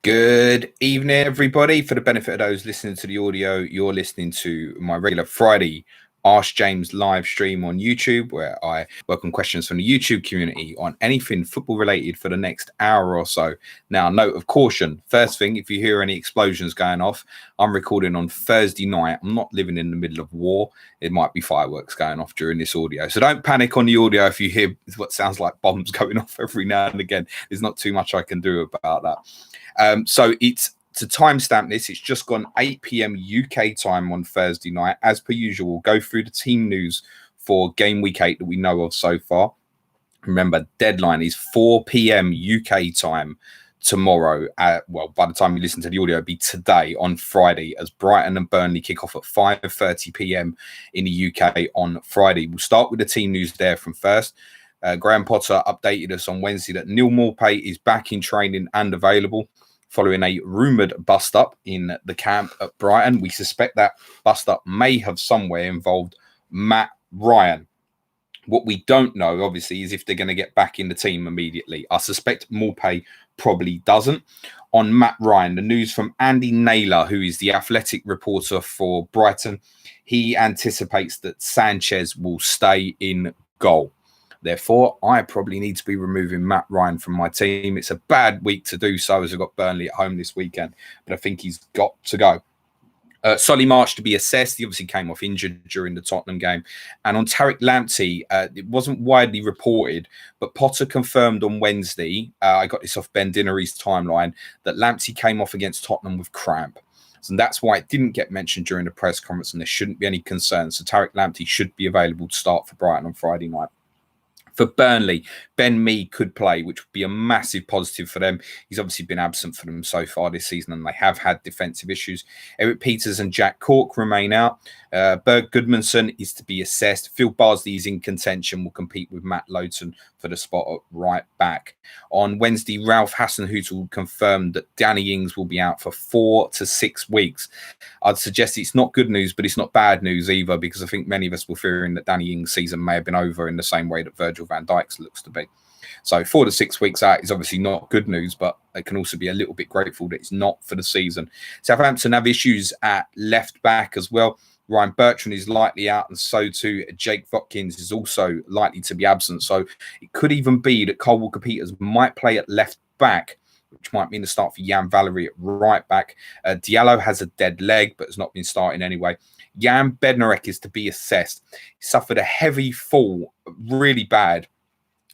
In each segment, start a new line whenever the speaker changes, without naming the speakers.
Good evening, everybody. For the benefit of those listening to the audio, you're listening to my regular Friday Ask James live stream on YouTube, where I welcome questions from the YouTube community on anything football related for the next hour or so. Now, note of caution. First thing, if you hear any explosions going off, I'm recording on Thursday night. I'm not living in the middle of war. It might be fireworks going off during this audio. So don't panic on the audio if you hear what sounds like bombs going off every now and again. There's not too much I can do about that. So it's to timestamp this, it's just gone 8 p.m. UK time on Thursday night. As per usual, we'll go through the team news for game week 8 that we know of so far. Remember, deadline is 4 p.m. UK time tomorrow. By the time you listen to the audio, it'll be today on Friday, as Brighton and Burnley kick off at 5:30 p.m. in the UK on Friday. We'll start with the team news there from first. Graham Potter updated us on Wednesday that Neil Maupay is back in training and available, following a rumoured bust-up in the camp at Brighton. We suspect that bust-up may have somewhere involved Matt Ryan. What we don't know, obviously, is if they're going to get back in the team immediately. I suspect Maupay probably doesn't. On Matt Ryan, the news from Andy Naylor, who is the athletic reporter for Brighton, he anticipates that Sanchez will stay in goal. Therefore, I probably need to be removing Matt Ryan from my team. It's a bad week to do so, as I've got Burnley at home this weekend, but I think he's got to go. Solly March to be assessed. He obviously came off injured during the Tottenham game. And on Tariq Lamptey, it wasn't widely reported, but Potter confirmed on Wednesday, I got this off Ben Dinnery's timeline, that Lamptey came off against Tottenham with cramp. And that's why it didn't get mentioned during the press conference, and there shouldn't be any concerns. So Tariq Lamptey should be available to start for Brighton on Friday night. For Burnley, Ben Mee could play, which would be a massive positive for them. He's obviously been absent for them so far this season, and they have had defensive issues. Eric Peters and Jack Cork remain out. Berg Goodmanson is to be assessed. Phil Bardsley is in contention, will compete with Matt Lowton for the spot at right back. On Wednesday, Ralph Hasenhüttl confirmed that Danny Ings will be out for 4 to 6 weeks. I'd suggest it's not good news, but it's not bad news either, because I think many of us were fearing that Danny Ings' season may have been over in the same way that Virgil van Dijk's looks to be. So 4 to 6 weeks out is obviously not good news, but it can also be a little bit grateful that it's not for the season. Southampton have issues at left back as well. Ryan Bertrand is likely out, and so too Jake Watkins is also likely to be absent. So it could even be that Cole Walker-Peters might play at left back, which might mean the start for Jan Valery at right back. Diallo has a dead leg, but has not been starting anyway. Jan Bednarek is to be assessed. He suffered a heavy fall, really bad,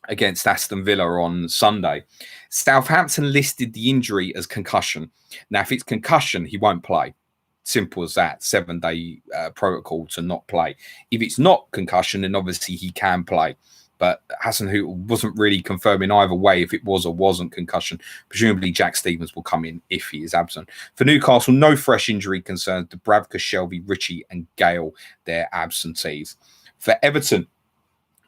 against Aston Villa on Sunday. Southampton listed the injury as concussion. Now, if it's concussion, he won't play. Simple as that. 7-day protocol to not play. If it's not concussion, then obviously he can play. But Hasenhüttl wasn't really confirming either way if it was or wasn't concussion. Presumably Jack Stevens will come in if he is absent. For Newcastle, no fresh injury concerns. Dubravka, Shelby, Ritchie and Gale, their absentees. For Everton,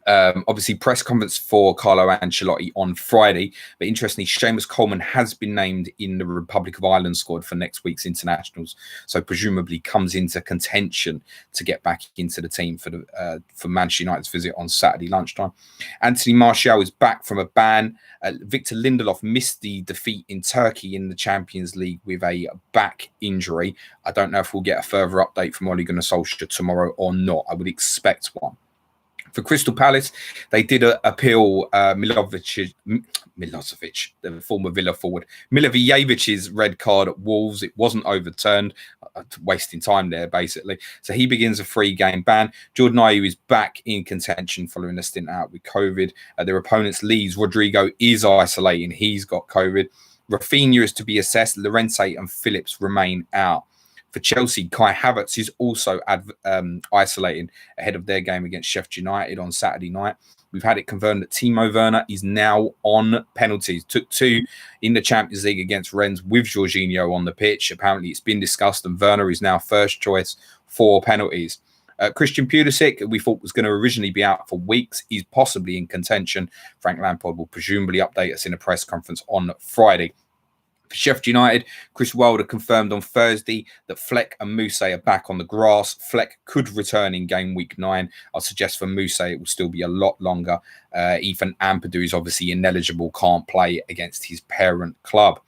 obviously press conference for Carlo Ancelotti on Friday, but interestingly, Seamus Coleman has been named in the Republic of Ireland squad for next week's internationals, so presumably comes into contention to get back into the team for Manchester United's visit on Saturday lunchtime. Anthony Martial is back from a ban. Victor Lindelof missed the defeat in Turkey in the Champions League with a back injury. I don't know if we'll get a further update from Ole Gunnar Solskjaer tomorrow or not. I would expect one. For Crystal Palace, they did appeal Milosevic, the former Villa forward, Milojevic's red card at Wolves. It wasn't overturned, wasting time there, basically. So he begins a 3-game ban. Jordan Ayew is back in contention following a stint out with COVID. Their opponent's Leeds, Rodrigo is isolating. He's got COVID. Rafinha is to be assessed. Llorente and Phillips remain out. For Chelsea, Kai Havertz is also isolating ahead of their game against Sheffield United on Saturday night. We've had it confirmed that Timo Werner is now on penalties. Took 2 in the Champions League against Rennes with Jorginho on the pitch. Apparently, it's been discussed, and Werner is now first choice for penalties. Christian Pulisic, we thought was going to originally be out for weeks, is possibly in contention. Frank Lampard will presumably update us in a press conference on Friday. For Sheffield United, Chris Wilder confirmed on Thursday that Fleck and Moussa are back on the grass. Fleck could return in game week 9. I'll suggest for Moussa it will still be a lot longer. Ethan Ampadu is obviously ineligible, can't play against his parent club.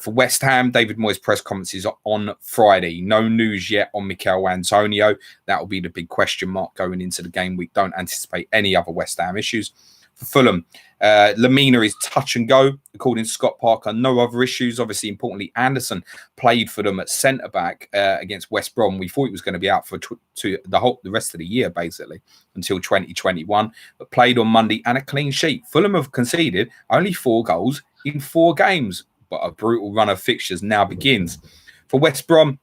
For West Ham, David Moyes' press conferences are on Friday. No news yet on Mikel Antonio. That will be the big question mark going into the game week. Don't anticipate any other West Ham issues. For Fulham, Lamina is touch and go, according to Scott Parker. No other issues. Obviously, importantly, Anderson played for them at centre-back against West Brom. We thought he was going to be out for the rest of the year, basically, until 2021, but played on Monday and a clean sheet. Fulham have conceded only 4 goals in 4 games, but a brutal run of fixtures now begins. For West Brom,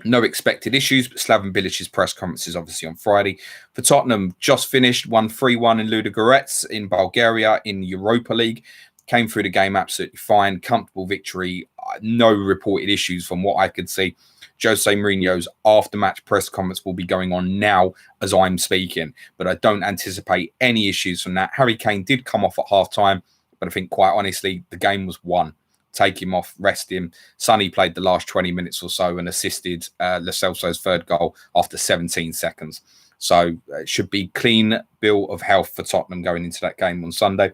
no expected issues, but Slaven Bilic's press conference is obviously on Friday. For Tottenham, just finished, won 3-1 in Ludogorets in Bulgaria in Europa League. Came through the game absolutely fine, comfortable victory, no reported issues from what I could see. Jose Mourinho's after-match press conference will be going on now as I'm speaking, but I don't anticipate any issues from that. Harry Kane did come off at half-time, but I think quite honestly, the game was won. Take him off, rest him. Sonny played the last 20 minutes or so and assisted Lo Celso's 3rd goal after 17 seconds. So it should be clean bill of health for Tottenham going into that game on Sunday.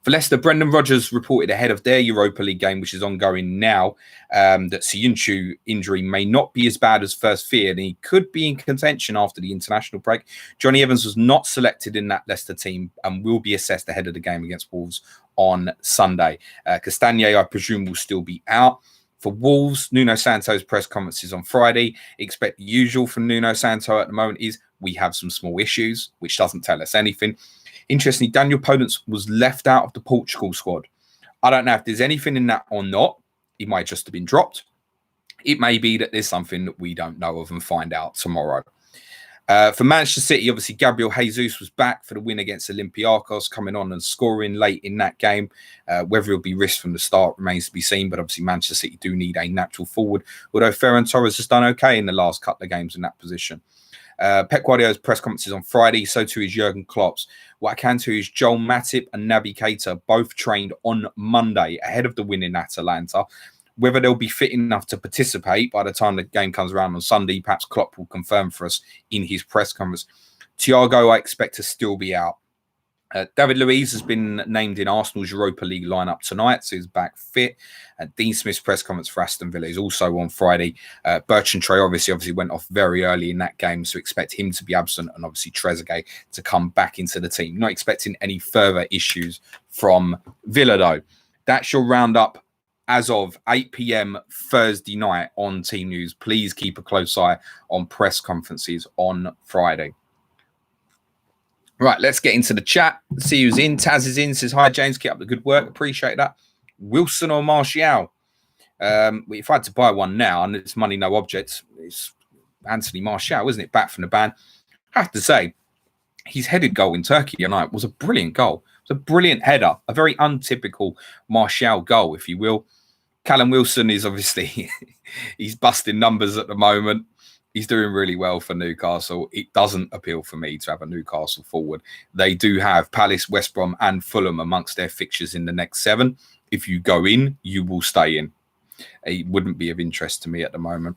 For Leicester, Brendan Rodgers reported ahead of their Europa League game, which is ongoing now, that Siyuncu injury may not be as bad as first feared, and he could be in contention after the international break. Johnny Evans was not selected in that Leicester team and will be assessed ahead of the game against Wolves on Sunday. Castagne, I presume, will still be out. For Wolves, Nuno Santo's press conferences on Friday. Expect the usual from Nuno Santo at the moment is we have some small issues, which doesn't tell us anything. Interestingly, Daniel Podence was left out of the Portugal squad. I don't know if there's anything in that or not. He might just have been dropped. It may be that there's something that we don't know of and find out tomorrow. For Manchester City, obviously, Gabriel Jesus was back for the win against Olympiacos, coming on and scoring late in that game. Whether he'll be risked from the start remains to be seen, but obviously Manchester City do need a natural forward, although Ferran Torres has done okay in the last couple of games in that position. Pep Guardiola's press conferences on Friday, so too is Jurgen Klopp's. What I can tell you is Joel Matip and Naby Keita both trained on Monday ahead of the win in Atalanta. Whether they'll be fit enough to participate by the time the game comes around on Sunday, perhaps Klopp will confirm for us in his press conference. Thiago, I expect to still be out. David Luiz has been named in Arsenal's Europa League lineup tonight, so he's back fit. Dean Smith's press conference for Aston Villa is also on Friday. Bertrand Traore obviously went off very early in that game, so expect him to be absent and obviously Trezeguet to come back into the team. Not expecting any further issues from Villa, though. That's your roundup as of 8 p.m. Thursday night on Team News. Please keep a close eye on press conferences on Friday. Right, let's get into the chat. See who's in. Taz is in. Says, hi, James. Keep up the good work. Appreciate that. Wilson or Martial? If I had to buy one now, and it's money, no objects, it's Anthony Martial, isn't it? Back from the ban. I have to say, his headed goal in Turkey tonight was a brilliant goal. It was a brilliant header. A very untypical Martial goal, if you will. Callum Wilson is obviously, he's busting numbers at the moment. He's doing really well for Newcastle. It doesn't appeal for me to have a Newcastle forward. They do have Palace, West Brom and Fulham amongst their fixtures in the next 7. If you go in, you will stay in. It wouldn't be of interest to me at the moment.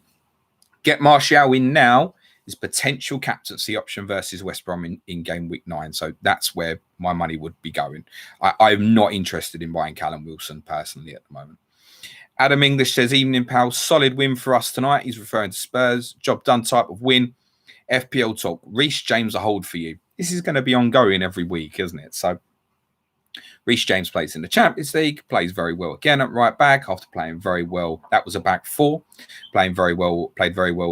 Get Martial in now is potential captaincy option versus West Brom in game week 9. So that's where my money would be going. I'm not interested in buying Callum Wilson personally at the moment. Adam English says, evening, pal. Solid win for us tonight. He's referring to Spurs. Job done type of win. FPL talk. Reece James a hold for you. This is going to be ongoing every week, isn't it? So Reece James plays in the Champions League, plays very well again at right back after playing very well. That was a back 4. Played very well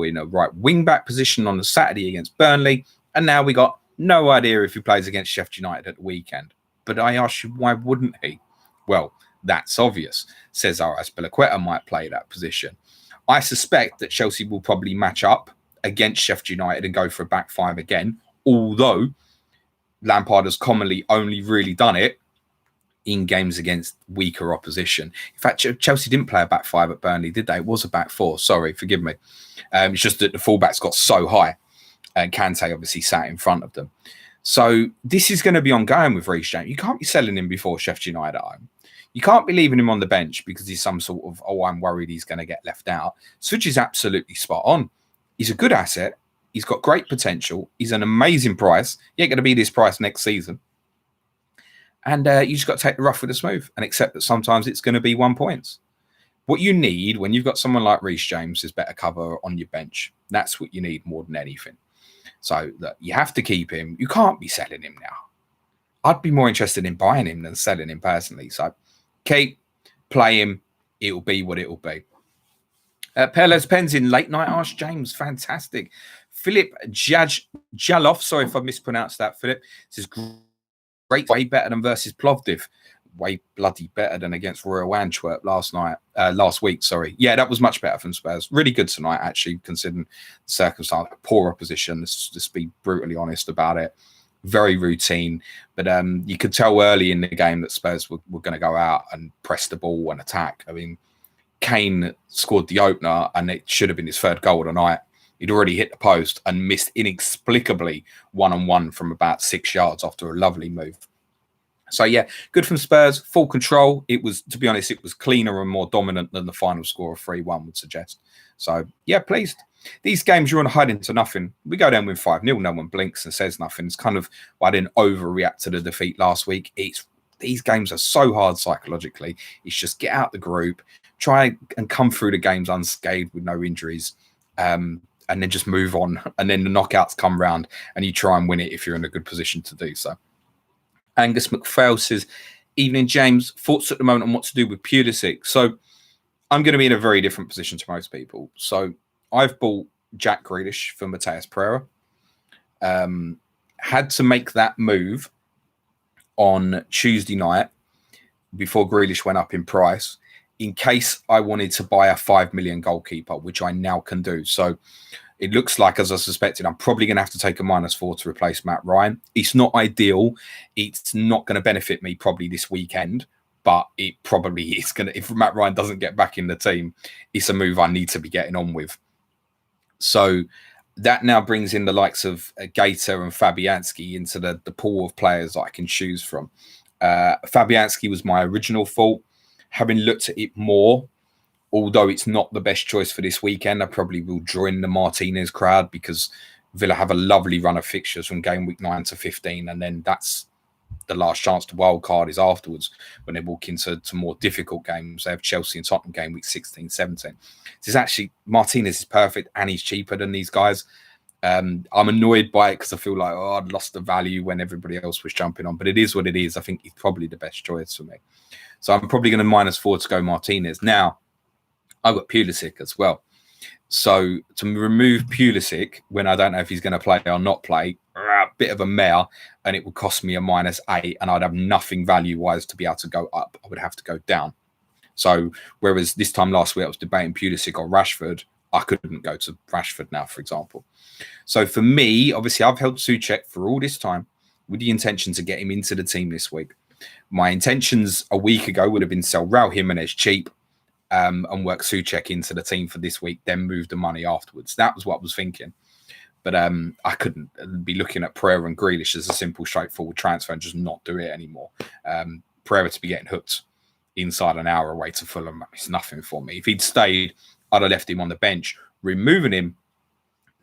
in a right wing back position on the Saturday against Burnley. And now we got no idea if he plays against Sheffield United at the weekend. But I ask you, why wouldn't he? Well, that's obvious. Cesar Azpilicueta might play that position. I suspect that Chelsea will probably match up against Sheffield United and go for a back 5 again, although Lampard has commonly only really done it in games against weaker opposition. In fact, Chelsea didn't play a back 5 at Burnley, did they? It was a back 4. Sorry, forgive me. It's just that the fullbacks got so high and Kante obviously sat in front of them. So this is going to be ongoing with Reece James. You can't be selling him before Sheffield United at home. You can't be leaving him on the bench because he's some sort of, I'm worried he's going to get left out. Switch is absolutely spot on. He's a good asset. He's got great potential. He's an amazing price. He ain't going to be this price next season. And you just got to take the rough with the smooth and accept that sometimes it's going to be 1 point. What you need when you've got someone like Reece James is better cover on your bench. That's what you need more than anything. So look, you have to keep him. You can't be selling him now. I'd be more interested in buying him than selling him personally. So keep, play him. It'll be what it'll be. Perez Pens in late night. Ask James. Fantastic. Philip Jaloff. Sorry if I mispronounced that, Philip. This is great. Way better than versus Plovdiv. Way bloody better than against Royal Antwerp last week. Sorry. Yeah, that was much better from Spurs. Really good tonight, actually, considering the circumstance. Poor opposition. Let's just be brutally honest about it. Very routine. But you could tell early in the game that Spurs were going to go out and press the ball and attack. I mean, Kane scored the opener and it should have been his third goal of the night. He'd already hit the post and missed inexplicably one-on-one from about 6 yards after a lovely move. So, yeah, good from Spurs. Full control. It was, to be honest, it was cleaner and more dominant than the final score of 3-1 would suggest. So, yeah, pleased. These games, you're on hiding to nothing. We go down with 5-0. No one blinks and says nothing. It's kind of why I didn't overreact to the defeat last week. These games are so hard psychologically. It's just get out the group, try and come through the games unscathed with no injuries, and then just move on. And then the knockouts come round and you try and win it if you're in a good position to do so. Angus McPhail says, evening, James. Thoughts at the moment on what to do with Pulisic. So I'm going to be in a very different position to most people. So I've bought Jack Grealish for Mateus Pereira. Had to make that move on Tuesday night before Grealish went up in price in case I wanted to buy a 5 million goalkeeper, which I now can do. So it looks like, as I suspected, I'm probably going to have to take a -4 to replace Matt Ryan. It's not ideal. It's not going to benefit me probably this weekend, but it probably is going to. If Matt Ryan doesn't get back in the team, it's a move I need to be getting on with. So that now brings in the likes of Gaeta and Fabianski into the pool of players that I can choose from. Fabianski was my original thought. Having looked at it more, although it's not the best choice for this weekend, I probably will join the Martinez crowd because Villa have a lovely run of fixtures from game week 9 to 15. And then that's the last chance to wild card is afterwards when they walk into more difficult games. They have Chelsea and Tottenham game week 16, 17. This is actually, Martinez is perfect and he's cheaper than these guys. I'm annoyed by it because I feel like, I'd lost the value when everybody else was jumping on. But it is what it is. I think he's probably the best choice for me. So I'm probably going to -4 to go Martinez. Now, I've got Pulisic as well. So to remove Pulisic when I don't know if he's going to play or not play, a bit of a mare, and it would cost me a -8, and I'd have nothing value-wise to be able to go up. I would have to go down. So whereas this time last week I was debating Pulisic or Rashford, I couldn't go to Rashford now, for example. So for me, obviously, I've held Souček for all this time with the intention to get him into the team this week. My intentions a week ago would have been sell Raul Jimenez cheap, and work Souček into the team for this week, then move the money afterwards. That was what I was thinking. But I couldn't be looking at Pereira and Grealish as a simple, straightforward transfer and just not do it anymore. Pereira to be getting hooked inside an hour away to Fulham, it's nothing for me. If he'd stayed, I'd have left him on the bench. Removing him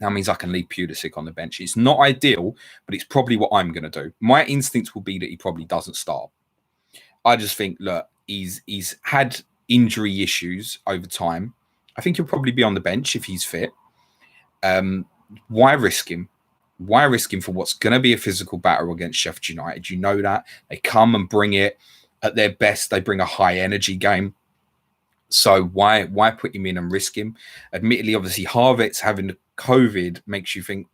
now means I can leave Pulisic on the bench. It's not ideal, but it's probably what I'm going to do. My instinct will be that he probably doesn't start. I just think, look, he's had injury issues over time. I think he'll probably be on the bench if he's fit. Why risk him? Why risk him for what's going to be a physical battle against Sheffield United? You know that. They come and bring it at their best. They bring a high energy game. So why put him in and risk him? Admittedly, obviously, Havertz having the COVID makes you think,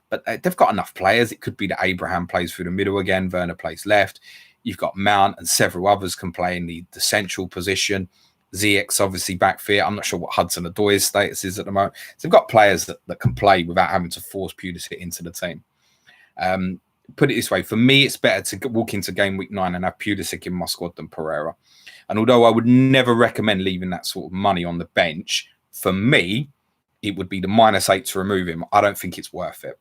but they've got enough players. It could be that Abraham plays through the middle again. Werner plays left. You've got Mount and several others can play in the central position. Ziyech's obviously back fit. I'm not sure what Hudson-Odoi's status is at the moment. So they've got players that can play without having to force Pulisic into the team. Put it this way, for me, it's better to walk into game week 9 and have Pulisic in my squad than Pereira. And although I would never recommend leaving that sort of money on the bench, for me, it would be the -8 to remove him. I don't think it's worth it.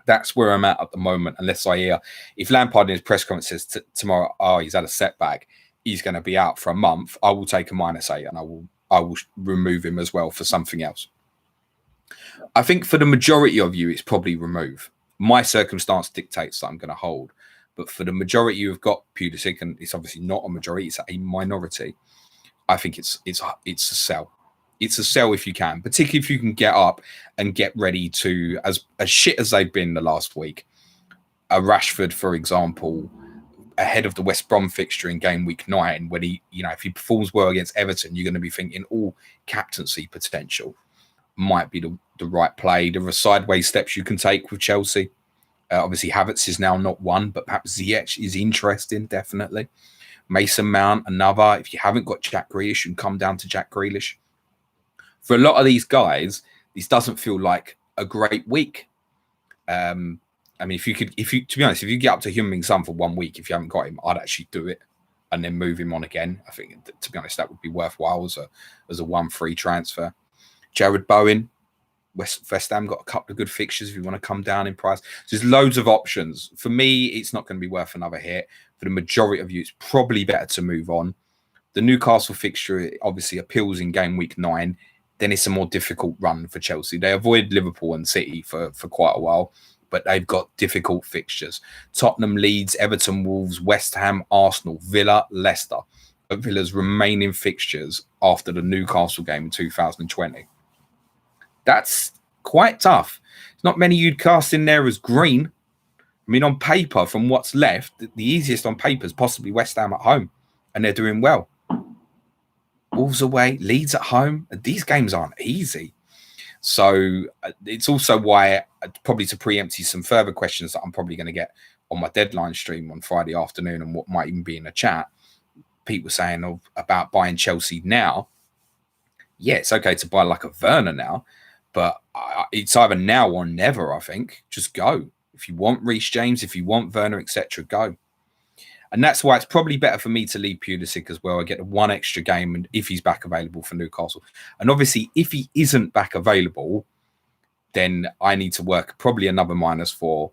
That's where I'm at the moment, unless I hear, if Lampard in his press conference says tomorrow, he's had a setback, he's going to be out for a month, I will take a -8 and I will remove him as well for something else. I think for the majority of you, it's probably remove. My circumstance dictates that I'm going to hold. But for the majority who've got Pulisic, and it's obviously not a majority, it's a minority, I think it's a sell. It's a sell if you can, particularly if you can get up and get ready to, as shit as they've been the last week. A Rashford, for example, ahead of the West Brom fixture in game week 9, when he, if he performs well against Everton, you're going to be thinking, captaincy potential might be the right play. There are sideways steps you can take with Chelsea. Obviously, Havertz is now not one, but perhaps Ziyech is interesting, definitely. Mason Mount, another. If you haven't got Jack Grealish, you can come down to Jack Grealish. For a lot of these guys, this doesn't feel like a great week. I mean, to be honest, if you get up to Heung-min Son for 1 week, if you haven't got him, I'd actually do it and then move him on again. I think, to be honest, that would be worthwhile as a 1-free transfer. Jared Bowen, West Ham got a couple of good fixtures if you want to come down in price. So there's loads of options. For me, it's not going to be worth another hit. For the majority of you, it's probably better to move on. The Newcastle fixture obviously appeals in game week 9. Then it's a more difficult run for Chelsea. They avoid Liverpool and City for quite a while, but they've got difficult fixtures. Tottenham, Leeds, Everton, Wolves, West Ham, Arsenal, Villa, Leicester. Villa's remaining fixtures after the Newcastle game in 2020. That's quite tough. There's not many you'd cast in there as green. I mean, on paper, from what's left, the easiest on paper is possibly West Ham at home, and they're doing well. Wolves away, Leeds at home. These games aren't easy. So it's also why, probably to preempt you some further questions that I'm probably going to get on my deadline stream on Friday afternoon, and what might even be in a chat. People saying about buying Chelsea now. Yeah, it's okay to buy like a Werner now, but it's either now or never, I think. Just go. If you want Reece James, if you want Werner, etc., go. And that's why it's probably better for me to leave Pulisic as well. I get one extra game, and if he's back available for Newcastle. And obviously, if he isn't back available, then I need to work probably another -4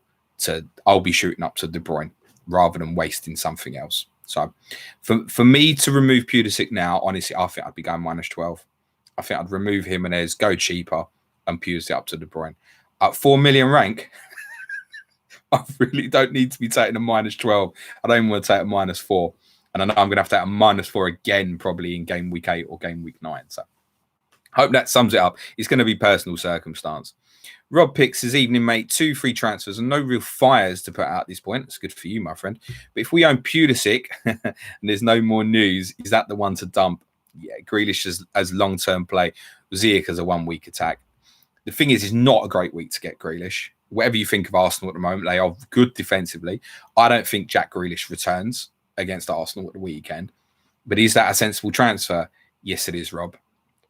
I'll be shooting up to De Bruyne rather than wasting something else. So for me to remove Pulisic now, honestly, I think I'd be going -12. I think I'd remove him and there's go cheaper and Pulisic up to De Bruyne. At 4 million rank, I really don't need to be taking a -12. I don't even want to take a -4. And I know I'm going to have to take a -4 again, probably in game week 8 or game week 9. So hope that sums it up. It's going to be personal circumstance. Rob picks his evening, mate. 2 free transfers and no real fires to put out at this point. It's good for you, my friend. But if we own Pulisic and there's no more news, is that the one to dump? Yeah, Grealish as long-term play. Ziyech as a 1-week attack. The thing is, it's not a great week to get Grealish. Whatever you think of Arsenal at the moment, they are good defensively. I don't think Jack Grealish returns against Arsenal at the weekend. But is that a sensible transfer? Yes, it is, Rob.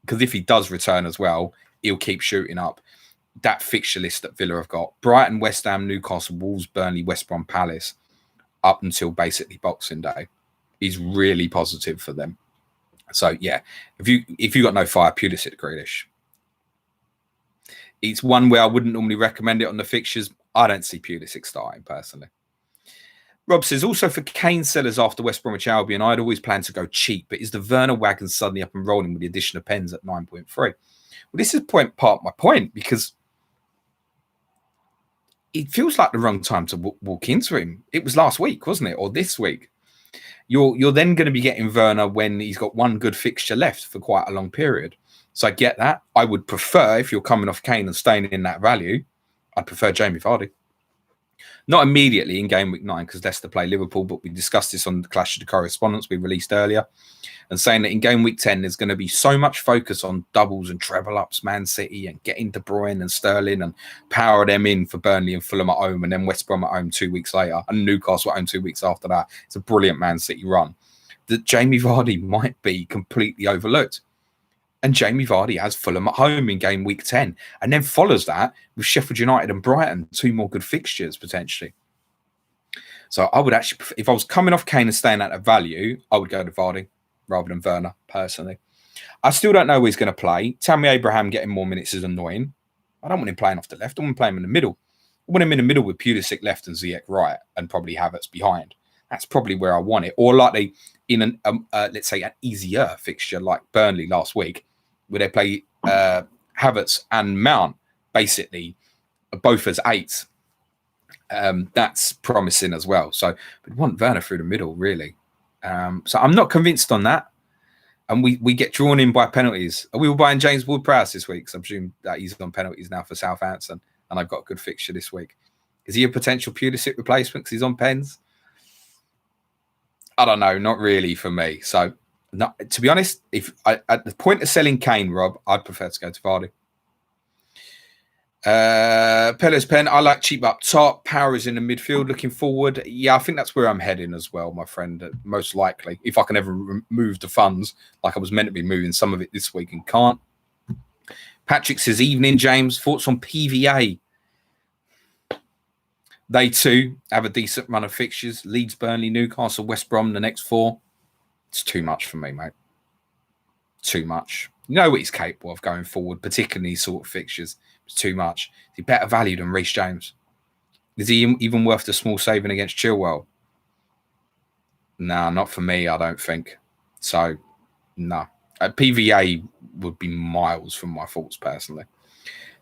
Because if he does return as well, he'll keep shooting up. That fixture list that Villa have got: Brighton, West Ham, Newcastle, Wolves, Burnley, West Brom, Palace, up until basically Boxing Day, is really positive for them. So yeah, if you got no fire, Pulisic, Grealish. It's one where I wouldn't normally recommend it on the fixtures. I don't see Pulisic starting personally. Rob says, also for Kane sellers after West Bromwich Albion, I'd always planned to go cheap, but is the Werner wagon suddenly up and rolling with the addition of Pens at 9.3? Well, this is part of my point, because it feels like the wrong time to walk into him. It was last week, wasn't it? Or this week. You're then going to be getting Werner when he's got one good fixture left for quite a long period. So I get that. I would prefer, if you're coming off Kane and staying in that value, I'd prefer Jamie Vardy. Not immediately in game week 9 because Leicester play Liverpool, but we discussed this on the Clash of the Correspondents we released earlier, and saying that in game week 10 there's going to be so much focus on doubles and treble ups, Man City, and getting De Bruyne and Sterling and power them in for Burnley and Fulham at home, and then West Brom at home 2 weeks later, and Newcastle at home 2 weeks after that. It's a brilliant Man City run. That Jamie Vardy might be completely overlooked. And Jamie Vardy has Fulham at home in game week 10, and then follows that with Sheffield United and Brighton, 2 more good fixtures potentially. So I would actually, if I was coming off Kane and staying at a value, I would go to Vardy rather than Werner, personally. I still don't know who he's going to play. Tammy Abraham getting more minutes is annoying. I don't want him playing off the left. I want him playing in the middle. I want him in the middle with Pulisic left and Ziyech right, and probably Havertz behind. That's probably where I want it. Or likely in let's say an easier fixture like Burnley last week, where they play Havertz and Mount, basically, both as 8s. That's promising as well. So we'd want Werner through the middle, really. So I'm not convinced on that. and we get drawn in by penalties. Are we all buying James Ward-Prowse this week? So I presume that he's on penalties now for Southampton, and I've got a good fixture this week. Is he a potential Pulisic replacement because he's on pens? I don't know, not really for me. So, to be honest, if at the point of selling Kane, Rob, I'd prefer to go to Vardy. Peller's pen, I like cheap up top. Power is in the midfield looking forward. Yeah, I think that's where I'm heading as well, my friend. Most likely, if I can ever move the funds like I was meant to be moving some of it this week and can't. Patrick says, evening, James. Thoughts on PVA? They too have a decent run of fixtures. Leeds, Burnley, Newcastle, West Brom, the next 4. It's too much for me, mate. Too much. You know what he's capable of going forward, particularly these sort of fixtures. It's too much. Is he better value than Reece James? Is he even worth the small saving against Chilwell? No, not for me, I don't think. So, no. PVA would be miles from my thoughts, personally.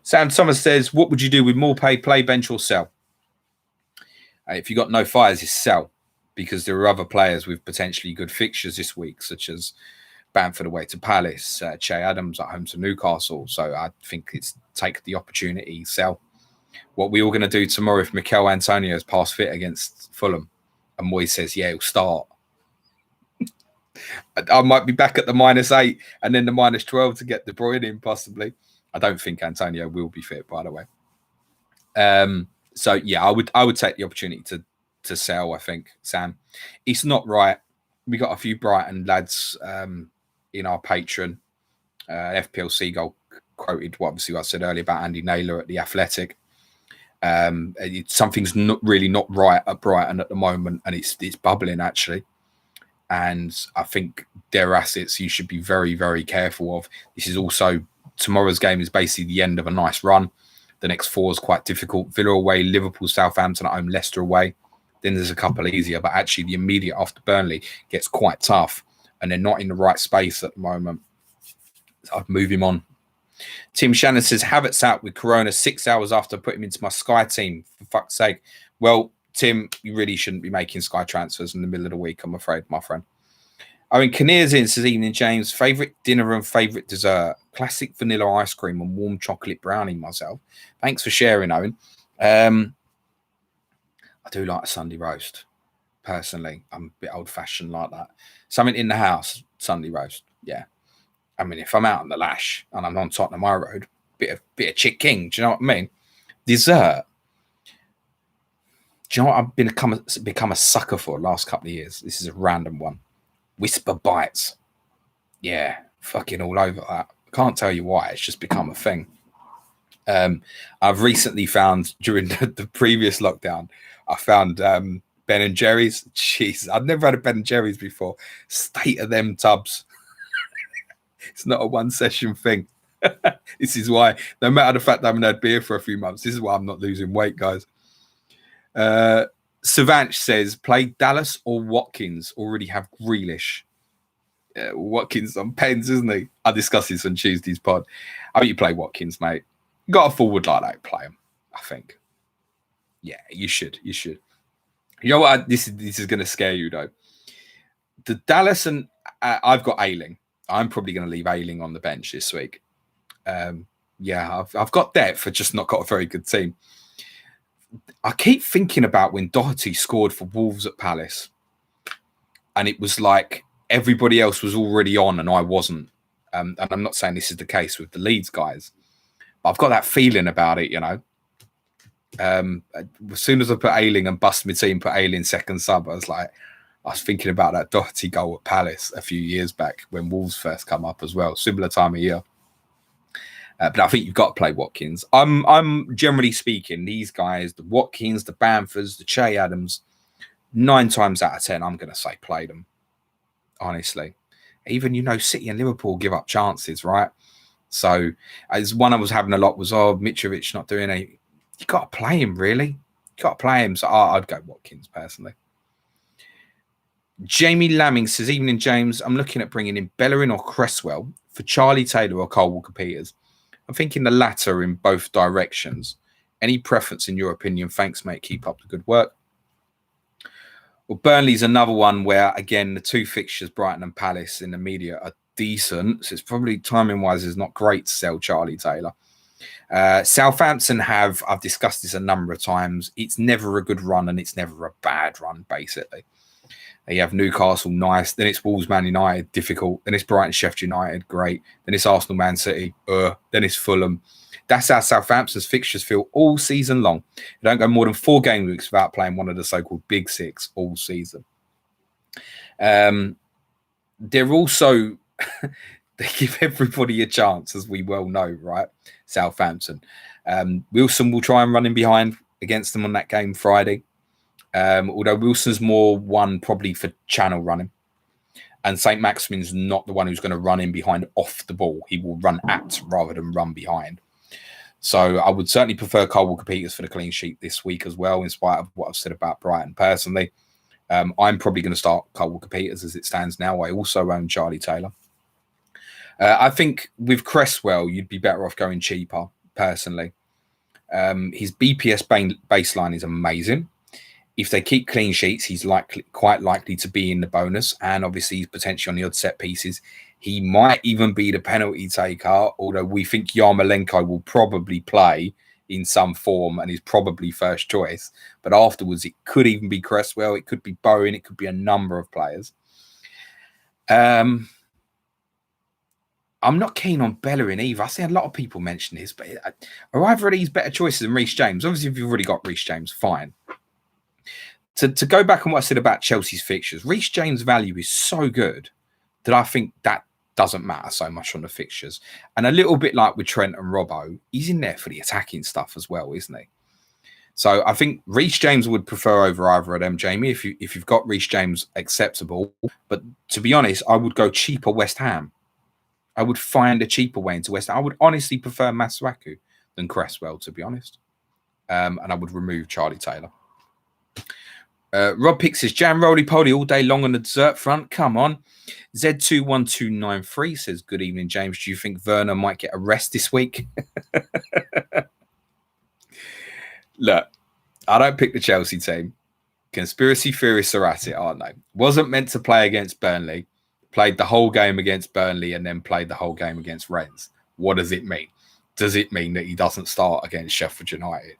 Sam Thomas says, what would you do with more pay, play, bench, or sell? If you got no fires, is sell, because there are other players with potentially good fixtures this week, such as Bamford away to Palace, Che Adams at home to Newcastle. So I think it's take the opportunity, sell. What we all going to do tomorrow if Mikel Antonio is past fit against Fulham and Moyes says, yeah, he'll start. I might be back at the -8 and then the -12 to get De Bruyne in, possibly. I don't think Antonio will be fit, by the way. So yeah, I would take the opportunity to sell. I think, Sam, it's not right. We got a few Brighton lads in our patron. FPL Seagull quoted what obviously I said earlier about Andy Naylor at the Athletic. Something's not right at Brighton at the moment, and it's bubbling actually. And I think their assets you should be very, very careful of. This is also tomorrow's game is basically the end of a nice run. The next 4 is quite difficult. Villa away, Liverpool, Southampton at home, Leicester away. Then there's a couple easier, but actually the immediate after Burnley gets quite tough, and they're not in the right space at the moment. So I'd move him on. Tim Shannon says, Havertz out with Corona 6 hours after I put him into my Sky team, for fuck's sake. Well, Tim, you really shouldn't be making Sky transfers in the middle of the week, I'm afraid, my friend. Owen Kinnear's in says, evening, James. Favourite dinner and favourite dessert? Classic vanilla ice cream and warm chocolate brownie myself. Thanks for sharing, Owen. I do like a Sunday roast, personally. I'm a bit old-fashioned like that. Something in the house, Sunday roast, yeah. I mean, if I'm out on the lash and I'm on Tottenham High Road, bit of Chick King, do you know what I mean? Dessert. Do you know what I've become a sucker for the last couple of years? This is a random one. Whisper Bites. Yeah, fucking all over that. I can't tell you why. It's just become a thing. I've recently found, during the previous lockdown, I found Ben and Jerry's. Jeez, I've never had a Ben and Jerry's before. State of them tubs. It's not a one-session thing. This is why, no matter the fact that I haven't had beer for a few months, this is why I'm not losing weight, guys. Savanch says, play Dallas or Watkins? Already have Grealish. Watkins on pens, isn't he? I discussed this on Tuesday's pod. How you play Watkins, mate? You got a forward like that, play him, I think. Yeah, you should. You know what? This is going to scare you, though. The Dallas and I've got Ayling. I'm probably going to leave Ayling on the bench this week. Yeah, I've got depth, but just not got a very good team. I keep thinking about when Doherty scored for Wolves at Palace, and it was like everybody else was already on and I wasn't. And I'm not saying this is the case with the Leeds guys, but I've got that feeling about it, you know. As soon as I put Ayling and bust my team, put Ayling second sub, I was thinking about that Doherty goal at Palace a few years back when Wolves first come up as well, similar time of year. But I think you've got to play Watkins. I'm generally speaking, these guys, the Watkins, the Bamfords, the Che Adams, 9 times out of 10, I'm going to say play them. Honestly. Even, City and Liverpool give up chances, right? So, as one I was having a lot was, Mitrovic not doing it. You got to play him, really. You got to play him. So, I'd go Watkins, personally. Jamie Lamming says, evening, James. I'm looking at bringing in Bellerin or Cresswell for Charlie Taylor or Cole Walker-Peters. I'm thinking the latter in both directions. Any preference in your opinion? Thanks, mate. Keep up the good work. Well, Burnley's another one where, again, the 2 fixtures, Brighton and Palace, in the media are decent. So it's probably timing-wise is not great to sell Charlie Taylor. Southampton I've discussed this a number of times. It's never a good run and it's never a bad run, basically. You have Newcastle, nice. Then it's Wolves, Man United, difficult. Then it's Brighton, Sheffield United, great. Then it's Arsenal, Man City, then it's Fulham. That's how Southampton's fixtures feel all season long. They don't go more than 4 game weeks without playing one of the so-called Big Six all season. They're also... they give everybody a chance, as we well know, right? Southampton. Wilson will try and run in behind against them on that game Friday. Although Wilson's more one probably for channel running. And St. Maximin's not the one who's going to run in behind off the ball. He will run at rather than run behind. So I would certainly prefer Kyle Walker-Peters for the clean sheet this week as well, in spite of what I've said about Brighton personally. I'm probably going to start Kyle Walker-Peters as it stands now. I also own Charlie Taylor. I think with Cresswell, you'd be better off going cheaper, personally. His BPS baseline is amazing. If they keep clean sheets, he's quite likely to be in the bonus. And obviously, he's potentially on the odd set pieces. He might even be the penalty taker, although we think Yarmolenko will probably play in some form and is probably first choice. But afterwards, it could even be Cresswell. It could be Bowen. It could be a number of players. I'm not keen on Bellerin either. I see a lot of people mention this, but are either of these better choices than Reece James? Obviously, if you've already got Reece James, fine. To go back on what I said about Chelsea's fixtures, Reece James' value is so good that I think that doesn't matter so much on the fixtures. And a little bit like with Trent and Robbo, he's in there for the attacking stuff as well, isn't he? So I think Reece James would prefer over either of them, Jamie. If you've got Reece James, acceptable. But to be honest, I would go cheaper West Ham. I would find a cheaper way into West Ham. I would honestly prefer Masuaku than Cresswell, to be honest. And I would remove Charlie Taylor. Rob Pix says, Jam roly-poly all day long on the dessert front. Come on. Z21293 says, good evening, James. Do you think Werner might get a rest this week? Look, I don't pick the Chelsea team. Conspiracy theorists are at it, aren't they? Wasn't meant to play against Burnley. Played the whole game against Burnley and then played the whole game against Rennes. What does it mean? Does it mean that he doesn't start against Sheffield United?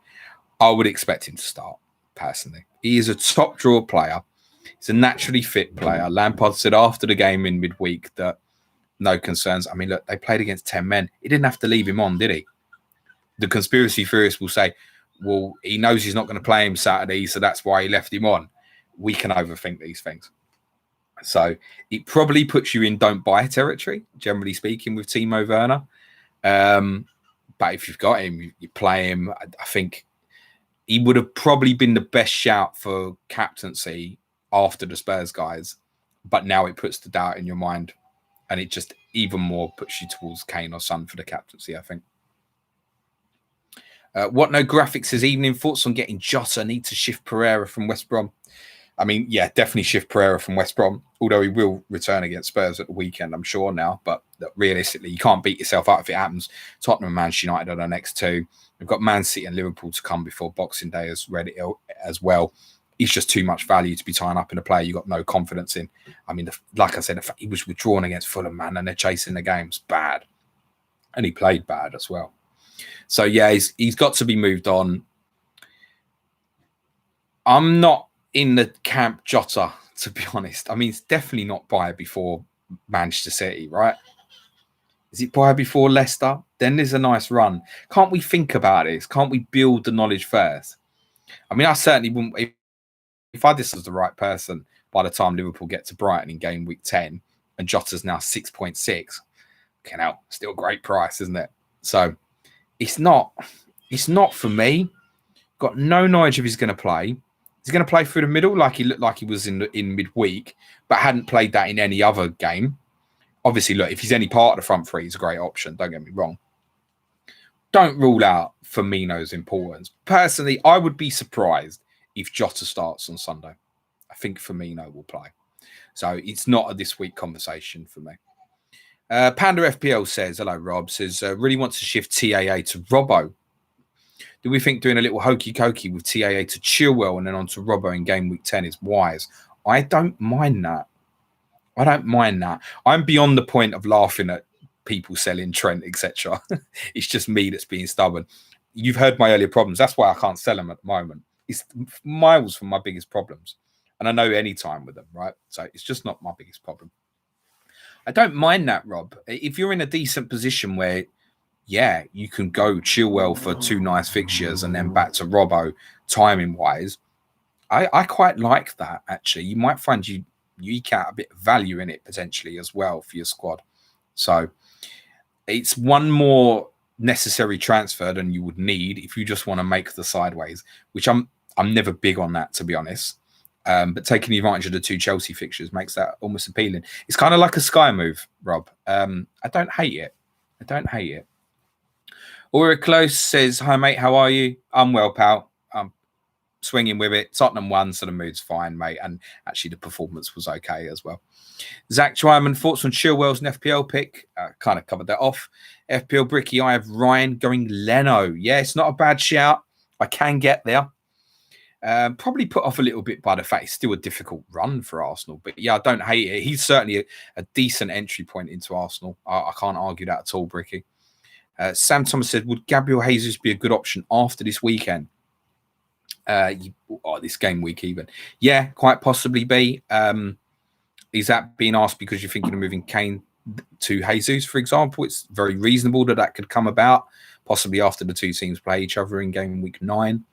I would expect him to start, personally. He is a top draw player. He's a naturally fit player. Lampard said after the game in midweek that no concerns. I mean, look, they played against 10 men. He didn't have to leave him on, did he? The conspiracy theorists will say, well, he knows he's not going to play him Saturday, so that's why he left him on. We can overthink these things. So it probably puts you in don't buy territory, generally speaking, with Timo Werner. But if you've got him, you play him. I think he would have probably been the best shout for captaincy after the Spurs guys. But now it puts the doubt in your mind. And it just even more puts you towards Kane or Son for the captaincy, I think. What No Graphics says, evening thoughts on getting Jota. Need to shift Pereira from West Brom. I mean, yeah, definitely shift Pereira from West Brom, although he will return against Spurs at the weekend, I'm sure now. But realistically, you can't beat yourself up if it happens. Tottenham and Manchester United are the next two. We've got Man City and Liverpool to come before Boxing Day as well. It's just too much value to be tying up in a player you've got no confidence in. I mean, like I said, the fact he was withdrawn against Fulham, man, and they're chasing the games. Bad. And he played bad as well. So, yeah, he's got to be moved on. I'm not in the camp Jota, to be honest. I mean, it's definitely not buy before Manchester City, right? Is it buy before Leicester? Then there's a nice run. Can't we think about this? Can't we build the knowledge first? I mean, I certainly wouldn't. If I this was the right person, by the time Liverpool get to Brighton in game week 10, and Jota's now 6.6, still a great price, isn't it? So it's not for me. Got no knowledge if he's going to play. He's going to play through the middle like he looked like he was in midweek, but hadn't played that in any other game. Obviously, look, if he's any part of the front three, he's a great option. Don't get me wrong. Don't rule out Firmino's importance. Personally, I would be surprised if Jota starts on Sunday. I think Firmino will play. So it's not a this week conversation for me. Panda FPL says, hello, Rob, says, really wants to shift TAA to Robbo. Do we think doing a little hokey-cokey with TAA to Chilwell and then on to Robbo in game week 10 is wise? I don't mind that. I don't mind that. I'm beyond the point of laughing at people selling Trent, etc. It's just me that's being stubborn. You've heard my earlier problems. That's why I can't sell them at the moment. It's miles from my biggest problems. And I know any time with them, right? So it's just not my biggest problem. I don't mind that, Rob. If you're in a decent position where, yeah, you can go Chilwell for 2 nice fixtures and then back to Robbo timing wise, I quite like that, actually. You might find you eke out a bit of value in it potentially as well for your squad. So it's one more necessary transfer than you would need if you just want to make the sideways, which I'm never big on that, to be honest. But taking advantage of the 2 Chelsea fixtures makes that almost appealing. It's kind of like a Sky move, Rob. I don't hate it. I don't hate it. Aura Close says, "Hi, mate. How are you? I'm well, pal. I'm swinging with it. Tottenham won, so the mood's fine, mate. And actually, the performance was okay as well." Zach Twyman, thoughts on Chilwell's an FPL pick? Kind of covered that off. FPL Bricky, I have Ryan going Leno. Yeah, it's not a bad shout. I can get there. Probably put off a little bit by the fact it's still a difficult run for Arsenal. But yeah, I don't hate it. He's certainly a decent entry point into Arsenal. I can't argue that at all, Bricky. Sam Thomas said, would Gabriel Jesus be a good option after this weekend? This game week even. Yeah, quite possibly be. Is that being asked because you're thinking of moving Kane to Jesus, for example? It's very reasonable that could come about, possibly after the 2 teams play each other in game week 9.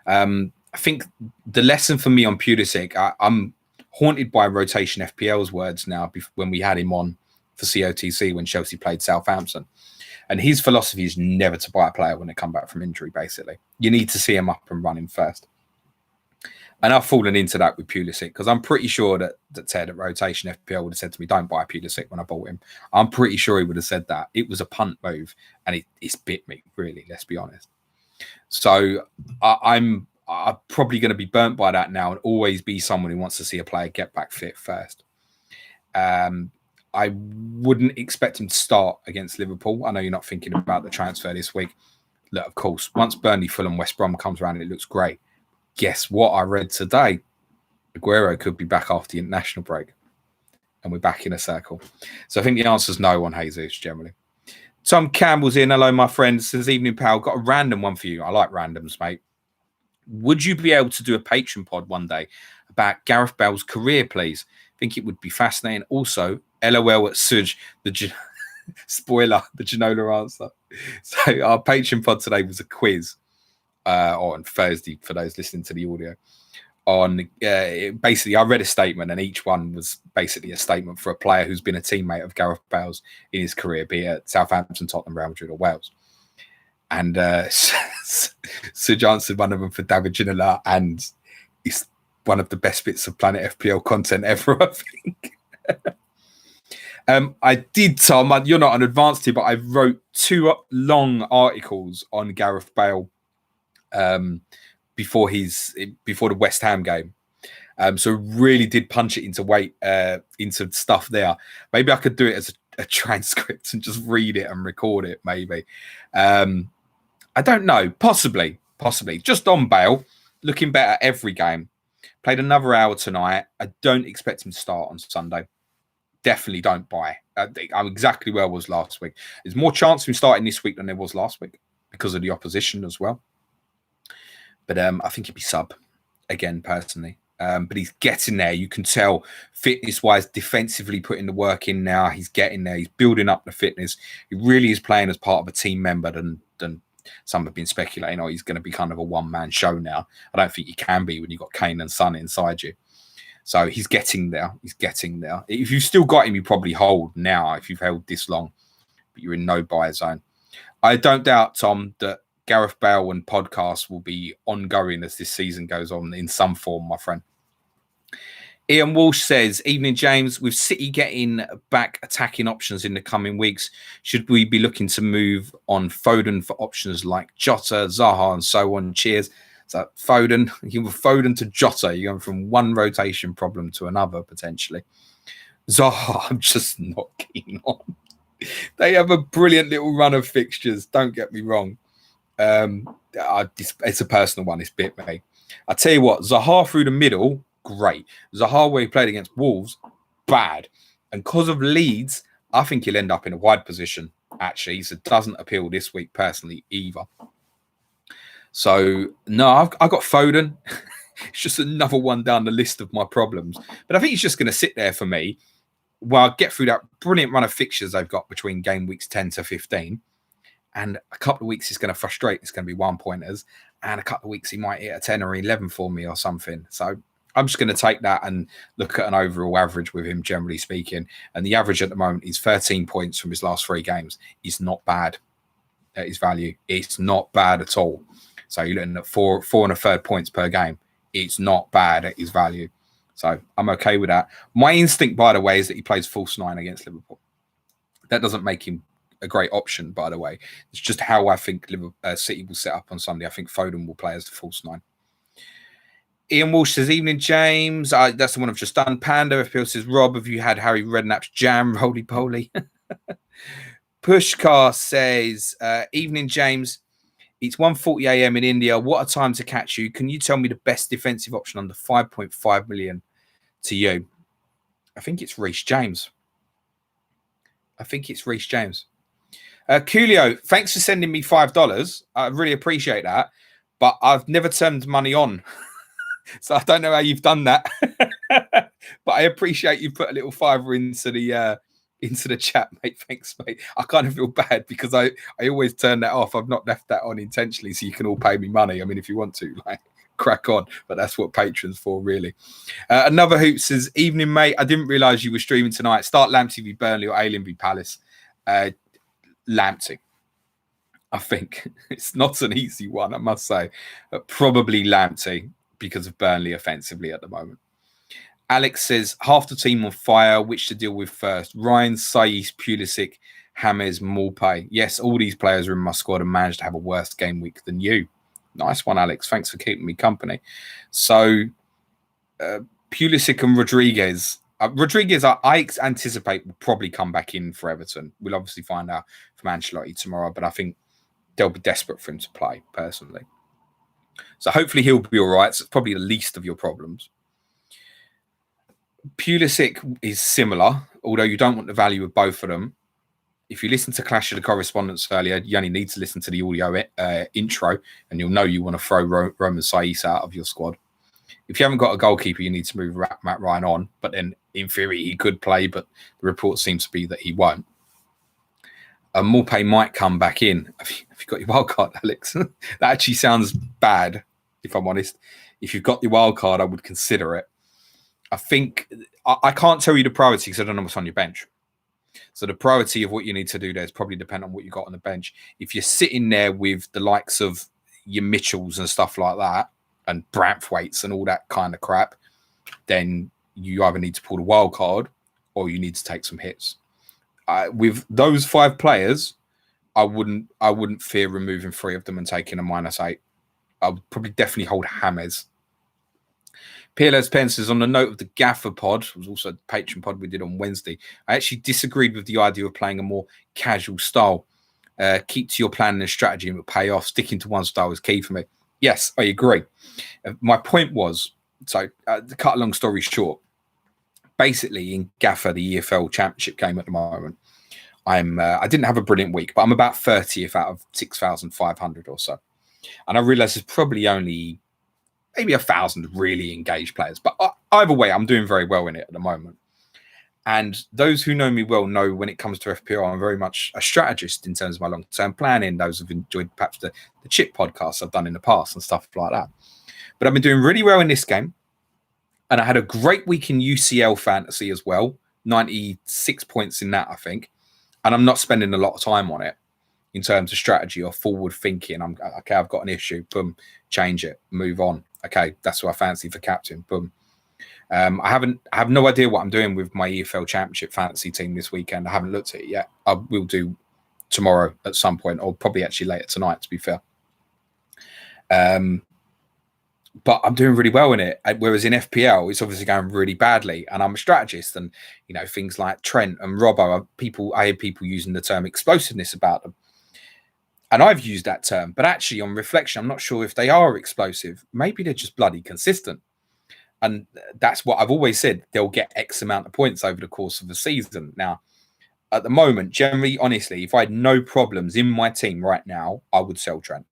I think the lesson for me on Pulisic, I'm haunted by rotation FPL's words now when we had him on for COTC when Chelsea played Southampton. And his philosophy is never to buy a player when they come back from injury, basically. You need to see him up and running first. And I've fallen into that with Pulisic because I'm pretty sure that Ted at Rotation FPL would have said to me, don't buy Pulisic when I bought him. I'm pretty sure he would have said that. It was a punt move and it's bit me, really, let's be honest. So I'm probably going to be burnt by that now and always be someone who wants to see a player get back fit first. I wouldn't expect him to start against Liverpool. I know you're not thinking about the transfer this week. Look, of course, once Burnley, Fulham, West Brom comes around and it looks great. Guess what I read today? Aguero could be back after the international break. And we're back in a circle. So I think the answer is no on Jesus generally. Tom Campbell's in. Hello, my friends. This evening, pal. Got a random one for you. I like randoms, mate. Would you be able to do a Patreon pod one day about Gareth Bale's career, please? I think it would be fascinating. Also, LOL at Suj, spoiler, the Ginola answer. So our Patreon pod today was a quiz on Thursday for those listening to the audio. Basically, I read a statement and each one was basically a statement for a player who's been a teammate of Gareth Bale's in his career, be it Southampton, Tottenham, Real Madrid or Wales. And Suj answered one of them for David Ginola, and it's one of the best bits of Planet FPL content ever, I think. I did, Tom, you're not an advanced here, but I wrote 2 long articles on Gareth Bale before the West Ham game. So really did punch it into weight, into stuff there. Maybe I could do it as a transcript and just read it and record it, maybe. I don't know. Possibly. Just on Bale, looking better every game. Played another hour tonight. I don't expect him to start on Sunday. Definitely don't buy. I'm exactly where I was last week. There's more chance of him starting this week than there was last week because of the opposition as well. But I think he'd be sub again, personally. But he's getting there. You can tell fitness-wise, defensively putting the work in now. He's getting there. He's building up the fitness. He really is playing as part of a team member than some have been speculating, he's going to be kind of a one-man show now. I don't think he can be when you've got Kane and Son inside you. So he's getting there. If you've still got him, you probably hold now if you've held this long, but you're in no buy zone. I don't doubt, Tom, that Gareth Bale and podcasts will be ongoing as this season goes on in some form, my friend. Ian Walsh says, evening, James. With City getting back attacking options in the coming weeks, should we be looking to move on Foden for options like Jota, Zaha, and so on? Cheers. So Foden, you were Foden to Jota. You're going from one rotation problem to another, potentially. Zaha, I'm just not keen on. They have a brilliant little run of fixtures. Don't get me wrong. It's a personal one. It's bit me. I tell you what, Zaha through the middle, great. Zaha, where he played against Wolves, bad. And because of Leeds, I think he'll end up in a wide position, actually. So it doesn't appeal this week personally either. So, no, I've got Foden. It's just another one down the list of my problems. But I think he's just going to sit there for me while I get through that brilliant run of fixtures they've got between game weeks 10 to 15. And a couple of weeks he's going to frustrate. It's going to be 1-pointers. And a couple of weeks he might hit a 10 or 11 for me or something. So I'm just going to take that and look at an overall average with him, generally speaking. And the average at the moment is 13 points from his last 3 games. It's not bad at his value. It's not bad at all. So you're looking at 4 1/3 points per game. It's not bad at his value. So I'm okay with that. My instinct, by the way, is that he plays false 9 against Liverpool. That doesn't make him a great option, by the way. It's just how I think City will set up on Sunday. I think Foden will play as the false 9. Ian Walsh says, evening, James. That's the one I've just done. Panda FPL says, Rob, have you had Harry Redknapp's jam? Roly poly. Pushcar says, evening, James. It's 1:40 a.m. in India. What a time to catch you. Can you tell me the best defensive option under 5.5 million to you? I think it's Reece James. Coolio, thanks for sending me $5. I really appreciate that. But I've never turned money on. So I don't know how you've done that. But I appreciate you put a little $5 into the chat, mate. Thanks, mate. I kind of feel bad because I always turn that off. I've not left that on intentionally, so you can all pay me money. I mean, if you want to, like, crack on. But that's what Patreon's for, really. Another Hoop says, evening, mate. I didn't realise you were streaming tonight. Start Lamptey v Burnley or Ayling v Palace. Lamptey. I think it's not an easy one, I must say. But probably Lamptey because of Burnley offensively at the moment. Alex says, half the team on fire. Which to deal with first? Ryan, Saiss, Pulisic, James, Maupay. Yes, all these players are in my squad and managed to have a worse game week than you. Nice one, Alex. Thanks for keeping me company. So, Pulisic and Rodriguez. Rodriguez, I anticipate will probably come back in for Everton. We'll obviously find out from Ancelotti tomorrow, but I think they'll be desperate for him to play, personally. So hopefully he'll be all right. So it's probably the least of your problems. Pulisic is similar, although you don't want the value of both of them. If you listen to Clash of the Correspondents earlier, you only need to listen to the audio intro, and you'll know you want to throw Roman Saiss out of your squad. If you haven't got a goalkeeper, you need to move Matt Ryan on. But then, in theory, he could play, but the report seems to be that he won't. Maupay might come back in. Have you got your wild card, Alex? That actually sounds bad, if I'm honest. If you've got your wild card, I would consider it. I think I can't tell you the priority because I don't know what's on your bench. So the priority of what you need to do there is probably depend on what you got on the bench. If you're sitting there with the likes of your Mitchells and stuff like that, and Branthwaites and all that kind of crap, then you either need to pull the wild card or you need to take some hits. With those 5 players, I wouldn't fear removing 3 of them and taking a -8. I would probably definitely hold James. PLS Pen says, on the note of the Gaffer pod, it was also the Patreon pod we did on Wednesday, I actually disagreed with the idea of playing a more casual style. Keep to your plan and strategy and it will pay off. Sticking to one style is key for me. Yes, I agree. My point was, so to cut a long story short, basically in Gaffer, the EFL Championship game at the moment, I didn't have a brilliant week, but I'm about 30th out of 6,500 or so. And I realize there's probably only maybe 1,000 really engaged players. But either way, I'm doing very well in it at the moment. And those who know me well know when it comes to FPL, I'm very much a strategist in terms of my long-term planning. Those who've enjoyed perhaps the chip podcasts I've done in the past and stuff like that. But I've been doing really well in this game. And I had a great week in UCL fantasy as well. 96 points in that, I think. And I'm not spending a lot of time on it in terms of strategy or forward thinking. Okay, I've got an issue. Boom, change it, move on. Okay, that's what I fancy for captain. Boom. I have no idea what I'm doing with my EFL Championship fantasy team this weekend. I haven't looked at it yet. I will do tomorrow at some point, or probably actually later tonight, to be fair. But I'm doing really well in it. Whereas in FPL, it's obviously going really badly. And I'm a strategist, and things like Trent and Robbo, I hear people using the term explosiveness about them. And I've used that term, but actually on reflection, I'm not sure if they are explosive. Maybe they're just bloody consistent. And that's what I've always said. They'll get X amount of points over the course of the season. Now, at the moment, generally, honestly, if I had no problems in my team right now, I would sell Trent.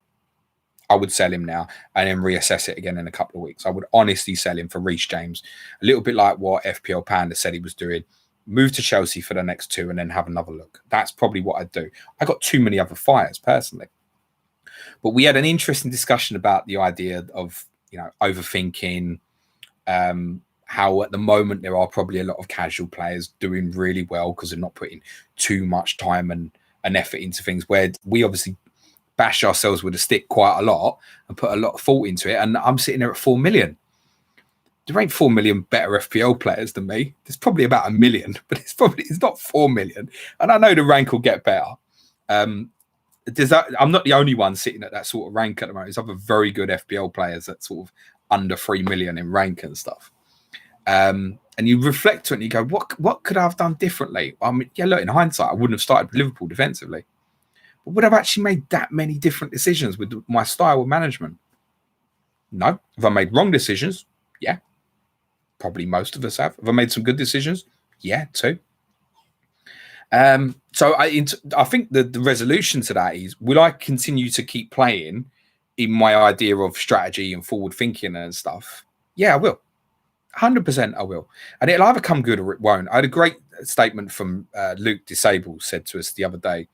I would sell him now and then reassess it again in a couple of weeks. I would honestly sell him for Reece James. A little bit like what FPL Panda said he was doing. Move to Chelsea for the next 2 and then have another look. That's probably what I'd do. I got too many other fires personally. But we had an interesting discussion about the idea of, overthinking, how at the moment there are probably a lot of casual players doing really well because they're not putting too much time and effort into things, where we obviously bash ourselves with a stick quite a lot and put a lot of thought into it. And I'm sitting there at 4 million. There ain't 4 million better FPL players than me. There's probably about 1 million, but it's not 4 million. And I know the rank will get better. I'm not the only one sitting at that sort of rank at the moment. There's other very good FPL players that sort of under 3 million in rank and stuff. And you reflect on it and you go, what could I have done differently? I mean, yeah, look, in hindsight, I wouldn't have started with Liverpool defensively. But would I have actually made that many different decisions with my style of management? No. Have I made wrong decisions? Yeah. Probably most of us have. Have I made some good decisions? Yeah, too. So I think the resolution to that is, will I continue to keep playing in my idea of strategy and forward thinking and stuff? Yeah, I will. 100% I will. And it'll either come good or it won't. I had a great statement from Luke Disable said to us the other day.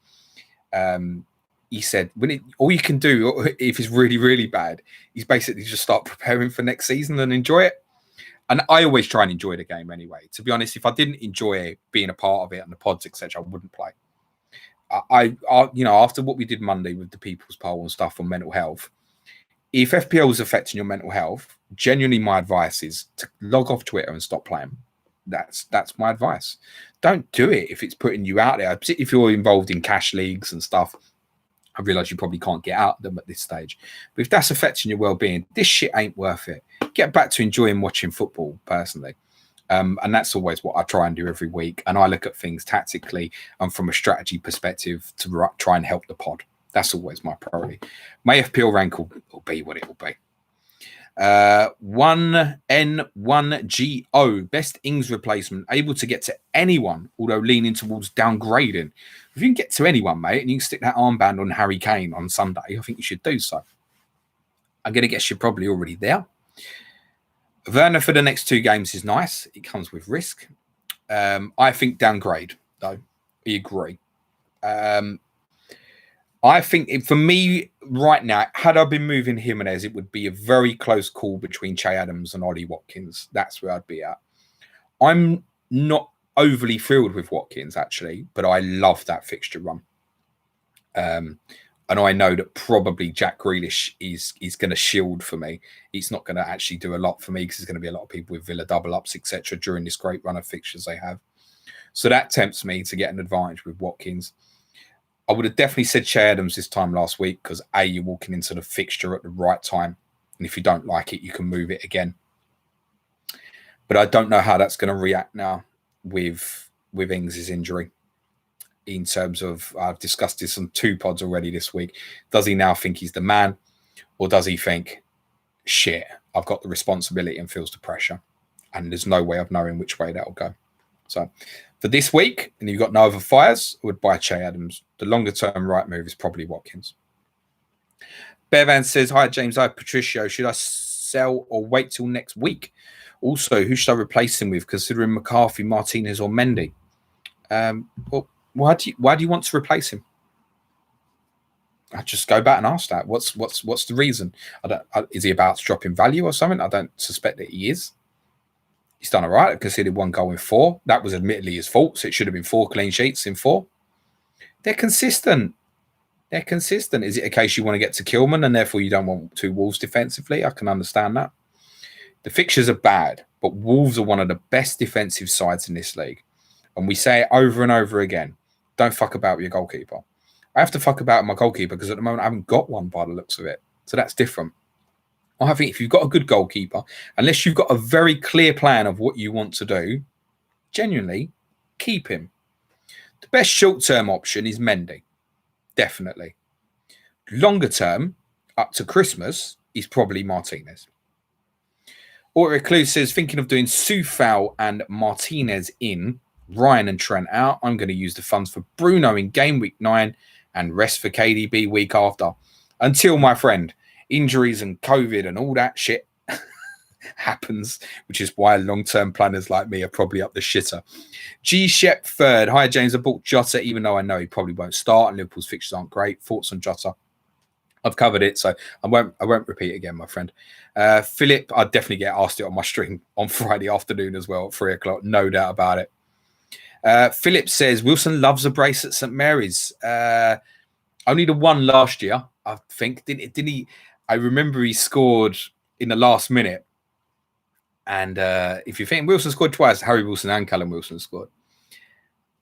He said, all you can do if it's really, really bad is basically just start preparing for next season and enjoy it. And I always try and enjoy the game anyway. To be honest, if I didn't enjoy being a part of it and the pods, etc., I wouldn't play. I after what we did Monday with the people's poll and stuff on mental health, if FPL is affecting your mental health, genuinely my advice is to log off Twitter and stop playing. That's my advice. Don't do it if it's putting you out there. If you're involved in cash leagues and stuff, I realise you probably can't get out of them at this stage. But if that's affecting your well-being, this shit ain't worth it. Get back to enjoying watching football, personally. And that's always what I try and do every week. And I look at things tactically and from a strategy perspective to try and help the pod. That's always my priority. My FPL rank will be what it will be. 1N1GO, best Ings replacement, able to get to anyone, although leaning towards downgrading. If you can get to anyone, mate, and you can stick that armband on Harry Kane on Sunday, I think you should do so. I'm going to guess you're probably already there. Werner for the next 2 games is nice. It comes with risk. I think downgrade, though. I agree. I think for me right now, had I been moving Jimenez, it would be a very close call between Che Adams and Ollie Watkins. That's where I'd be at. I'm not overly thrilled with Watkins, actually, but I love that fixture run. And I know that probably Jack Grealish is going to shield for me. He's not going to actually do a lot for me because there's going to be a lot of people with Villa double-ups, etc. during this great run of fixtures they have. So that tempts me to get an advantage with Watkins. I would have definitely said Che Adams this time last week because, A, you're walking into the fixture at the right time. And if you don't like it, you can move it again. But I don't know how that's going to react now with Ings' injury. In terms of, I've discussed this on 2 pods already this week. Does he now think he's the man? Or does he think, shit, I've got the responsibility and feels the pressure? And there's no way of knowing which way that'll go. So for this week, and you've got no other fires, I would buy Che Adams. The longer term right move is probably Watkins. Bevan says, hi, James. Hi, Patricio. Should I sell or wait till next week? Also, who should I replace him with, considering McCarthy, Martinez, or Mendy? Well, why do you want to replace him? I just go back and ask that. What's the reason? Is he about to drop in value or something? I don't suspect that he is. He's done all right. I conceded 1 goal in 4. That was admittedly his fault. So it should have been 4 clean sheets in 4. They're consistent. Is it a case you want to get to Kilman and therefore you don't want 2 Wolves defensively? I can understand that. The fixtures are bad, but Wolves are one of the best defensive sides in this league. And we say it over and over again. Don't fuck about with your goalkeeper. I have to fuck about my goalkeeper because at the moment I haven't got one by the looks of it. So that's different. I think if you've got a good goalkeeper, unless you've got a very clear plan of what you want to do, genuinely, keep him. The best short-term option is Mendy. Definitely. Longer term, up to Christmas, is probably Martinez. Or Recluse says, thinking of doing Soufal and Martinez in, Ryan and Trent out. I'm going to use the funds for Bruno in game week 9 and rest for KDB week after. Until, my friend, injuries and COVID and all that shit happens, which is why long-term planners like me are probably up the shitter. G Shep third. Hi, James. I bought Jota, even though I know he probably won't start and Liverpool's fixtures aren't great. Thoughts on Jota? I've covered it, so I won't repeat again, my friend. Philip, I'd definitely get asked it on my stream on Friday afternoon as well at 3 o'clock. No doubt about it. Philip says, Wilson loves a brace at St. Mary's. Only the one last year, I think. Didn't he? I remember he scored in the last minute. And if you think Wilson scored twice, Harry Wilson and Callum Wilson scored.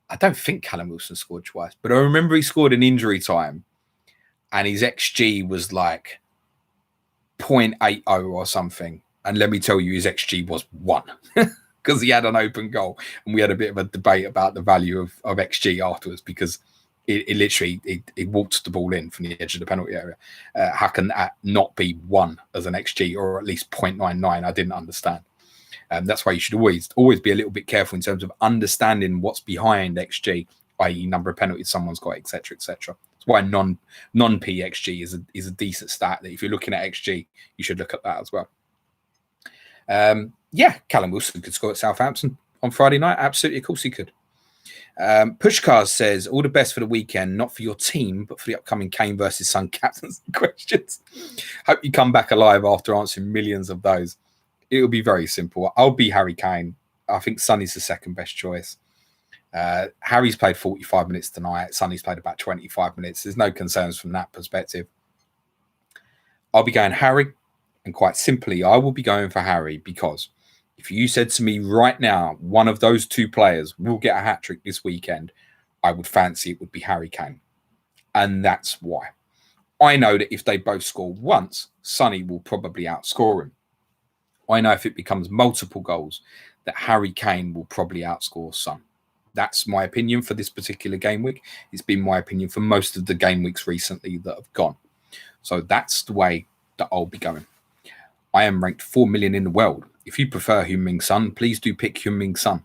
I don't think Callum Wilson scored twice, but I remember he scored in injury time. And his XG was like 0.80 or something. And let me tell you, his XG was 1 because he had an open goal. And we had a bit of a debate about the value of XG afterwards because it literally walked the ball in from the edge of the penalty area. How can that not be 1 as an XG or at least 0.99? I didn't understand. That's why you should always be a little bit careful in terms of understanding what's behind XG, i.e. number of penalties someone's got, etc., etc. That's why non-PXG is a decent stat that if you're looking at XG, you should look at that as well. Callum Wilson could score at Southampton on Friday night. Absolutely, of course he could. Pushcars says, all the best for the weekend, not for your team, but for the upcoming Kane versus Son captaincy questions. Hope you come back alive after answering millions of those. It'll be very simple. I'll be Harry Kane. I think Sonny's the second best choice. Harry's played 45 minutes tonight. Sonny's played about 25 minutes. There's no concerns from that perspective. I'll be going Harry. And quite simply, I will be going for Harry because if you said to me right now, one of those two players will get a hat-trick this weekend, I would fancy it would be Harry Kane. And that's why. I know that if they both score once, Sonny will probably outscore him. I know if it becomes multiple goals, that Harry Kane will probably outscore Son. That's my opinion for this particular game week. It's been my opinion for most of the game weeks recently that have gone. So that's the way that I'll be going. I am ranked 4 million in the world. If you prefer Heung-min Son, please do pick Heung-min Son.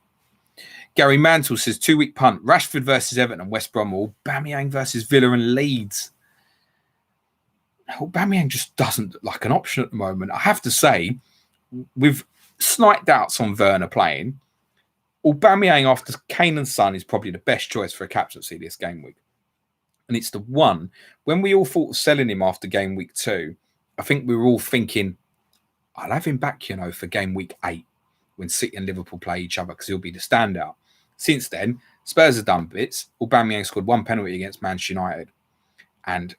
Gary Mantle says 2-week punt. Rashford versus Everton and West Brom, or Aubameyang versus Villa and Leeds. Aubameyang just doesn't look like an option at the moment. I have to say, with slight doubts on Werner playing, Aubameyang after Kane and Son is probably the best choice for a captaincy this game week. And it's the one, when we all thought of selling him after game week 2, I think we were all thinking, I'll have him back, for game week 8 when City and Liverpool play each other because he'll be the standout. Since then, Spurs have done bits. Aubameyang scored 1 penalty against Manchester United. And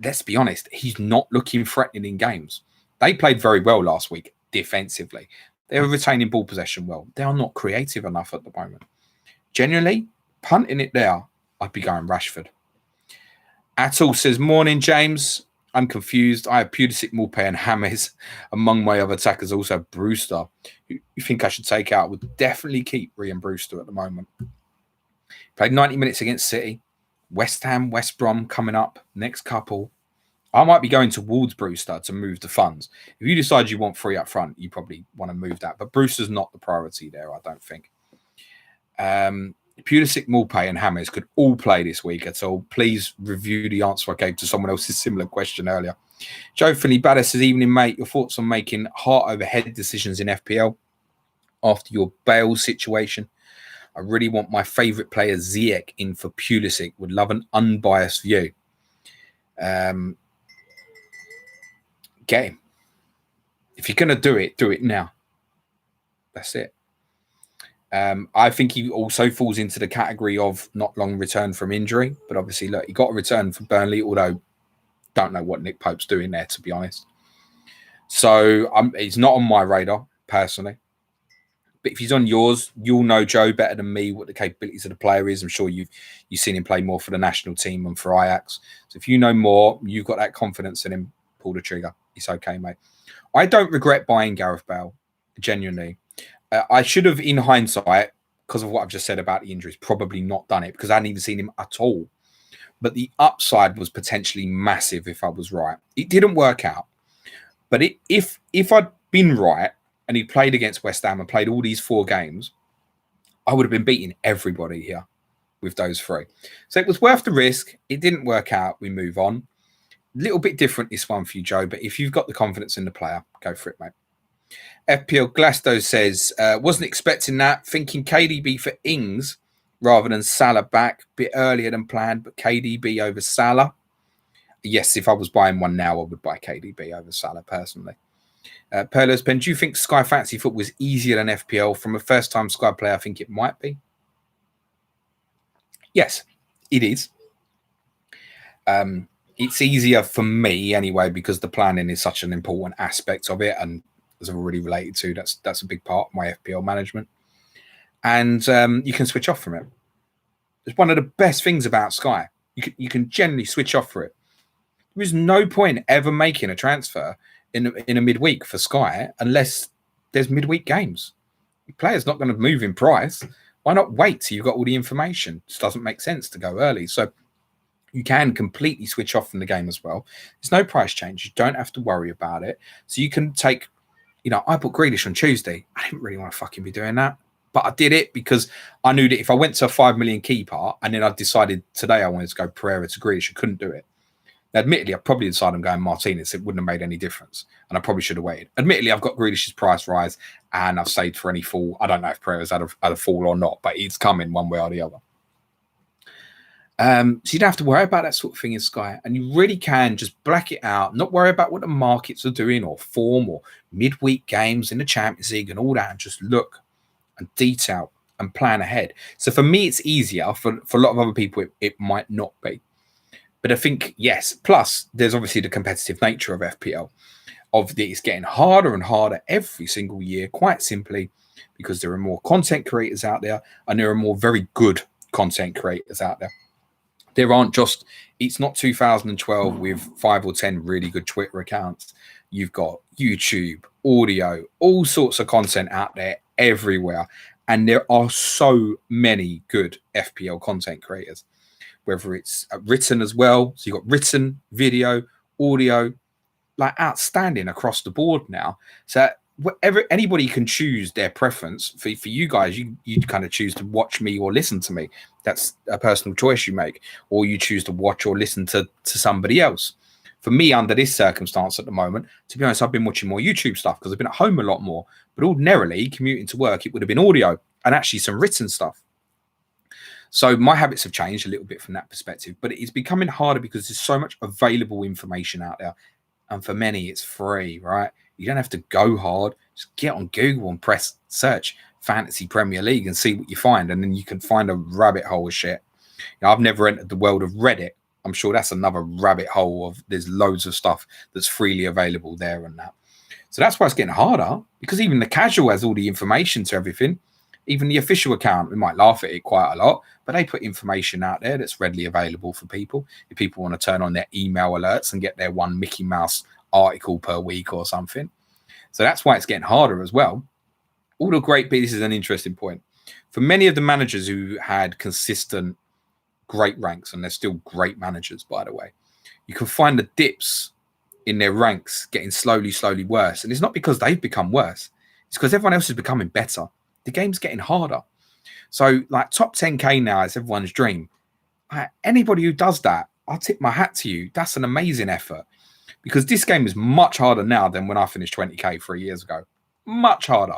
let's be honest, he's not looking threatening in games. They played very well last week defensively. They were retaining ball possession well. They are not creative enough at the moment. Generally, punting it there, I'd be going Rashford. Atul says, morning, James. I'm confused. I have Pulisic, Maupay and James. Among my other attackers, also Brewster. Who you think I should take out? Would definitely keep Ryan Brewster at the moment. Played 90 minutes against City. West Ham, West Brom coming up. Next couple. I might be going towards Brewster to move the funds. If you decide you want 3 up front, you probably want to move that. But Brewster's not the priority there, I don't think. Pulisic, Maupay and James could all play this week at all. Please review the answer I gave to someone else's similar question earlier. Joe Finley Badder says, evening, mate. Your thoughts on making heart over head decisions in FPL after your Bale situation? I really want my favourite player, Ziyech, in for Pulisic. Would love an unbiased view. Get him. If you're going to do it now. That's it. I think he also falls into the category of not long return from injury. But obviously, look, he got a return from Burnley, although don't know what Nick Pope's doing there, to be honest. So he's not on my radar, personally. But if he's on yours, you'll know, Joe, better than me what the capabilities of the player is. I'm sure you've seen him play more for the national team and for Ajax. So if you know more, you've got that confidence in him, pull the trigger. It's okay, mate. I don't regret buying Gareth Bale, genuinely. I should have, in hindsight, because of what I've just said about the injuries, probably not done it because I hadn't even seen him at all. But the upside was potentially massive if I was right. It didn't work out. But if I'd been right and he played against West Ham and played all these 4 games, I would have been beating everybody here with those 3. So it was worth the risk. It didn't work out. We move on. A little bit different this one for you, Joe, but if you've got the confidence in the player, go for it, mate. FPL Glasto says, wasn't expecting that, thinking KDB for Ings rather than Salah back, bit earlier than planned, but KDB over Salah. Yes, if I was buying one now, I would buy KDB over Salah personally. Perlo's Pen, do you think Sky Fantasy Football was easier than FPL? From a first-time Sky player, I think it might be. Yes, it is. It's easier for me anyway because the planning is such an important aspect of it, and as I've already related to, that's a big part of my FPL management. And you can switch off from it. It's one of the best things about Sky. You can generally switch off for it. There is no point ever making a transfer in a midweek for Sky unless there's midweek games. The player's not going to move in price. Why not wait till you've got all the information? It just doesn't make sense to go early. So you can completely switch off from the game as well. There's no price change. You don't have to worry about it. So you can take, I bought Grealish on Tuesday. I didn't really want to fucking be doing that. But I did it because I knew that if I went to a 5 million keeper and then I decided today I wanted to go Pereira to Grealish, I couldn't do it. Now, admittedly, I probably decided I'm going Martinez. It wouldn't have made any difference. And I probably should have waited. Admittedly, I've got Grealish's price rise and I've saved for any fall. I don't know if Pereira's had a fall or not, but it's coming one way or the other. So you don't have to worry about that sort of thing in Sky. And you really can just black it out, not worry about what the markets are doing or form or midweek games in the Champions League and all that, and just look and detail and plan ahead. So for me, it's easier. For a lot of other people, it might not be. But I think, yes, plus there's obviously the competitive nature of FPL. It's getting harder and harder every single year, quite simply because there are more content creators out there and there are more very good content creators out there. There aren't just, it's not 2012 with 5 or 10 really good Twitter accounts. You've got YouTube, audio, all sorts of content out there everywhere. And there are so many good FPL content creators, whether it's written as well. So you've got written, video, audio, like outstanding across the board now. So whatever, anybody can choose their preference. For you guys, you kind of choose to watch me or listen to me. That's a personal choice you make. Or you choose to watch or listen to somebody else. For me, under this circumstance at the moment, to be honest, I've been watching more YouTube stuff because I've been at home a lot more. But ordinarily, commuting to work, it would have been audio and actually some written stuff. So my habits have changed a little bit from that perspective. But it's becoming harder because there's so much available information out there. And for many, it's free, right? You don't have to go hard. Just get on Google and press search Fantasy Premier League and see what you find. And then you can find a rabbit hole of shit. I've never entered the world of Reddit. I'm sure that's another rabbit hole of there's loads of stuff that's freely available there and that. So that's why it's getting harder, because even the casual has all the information to everything. Even the official account, we might laugh at it quite a lot, but they put information out there that's readily available for people. If people want to turn on their email alerts and get their one Mickey Mouse article per week or something. So that's why it's getting harder as well. All the great bits is an interesting point. For many of the managers who had consistent great ranks, and they're still great managers, by the way, you can find the dips in their ranks getting slowly worse. And it's not because they've become worse. It's because everyone else is becoming better. The game's getting harder. So like top 10K now is everyone's dream. Anybody who does that, I'll tip my hat to you. That's an amazing effort, because this game is much harder now than when I finished 20K 3 years ago. Much harder.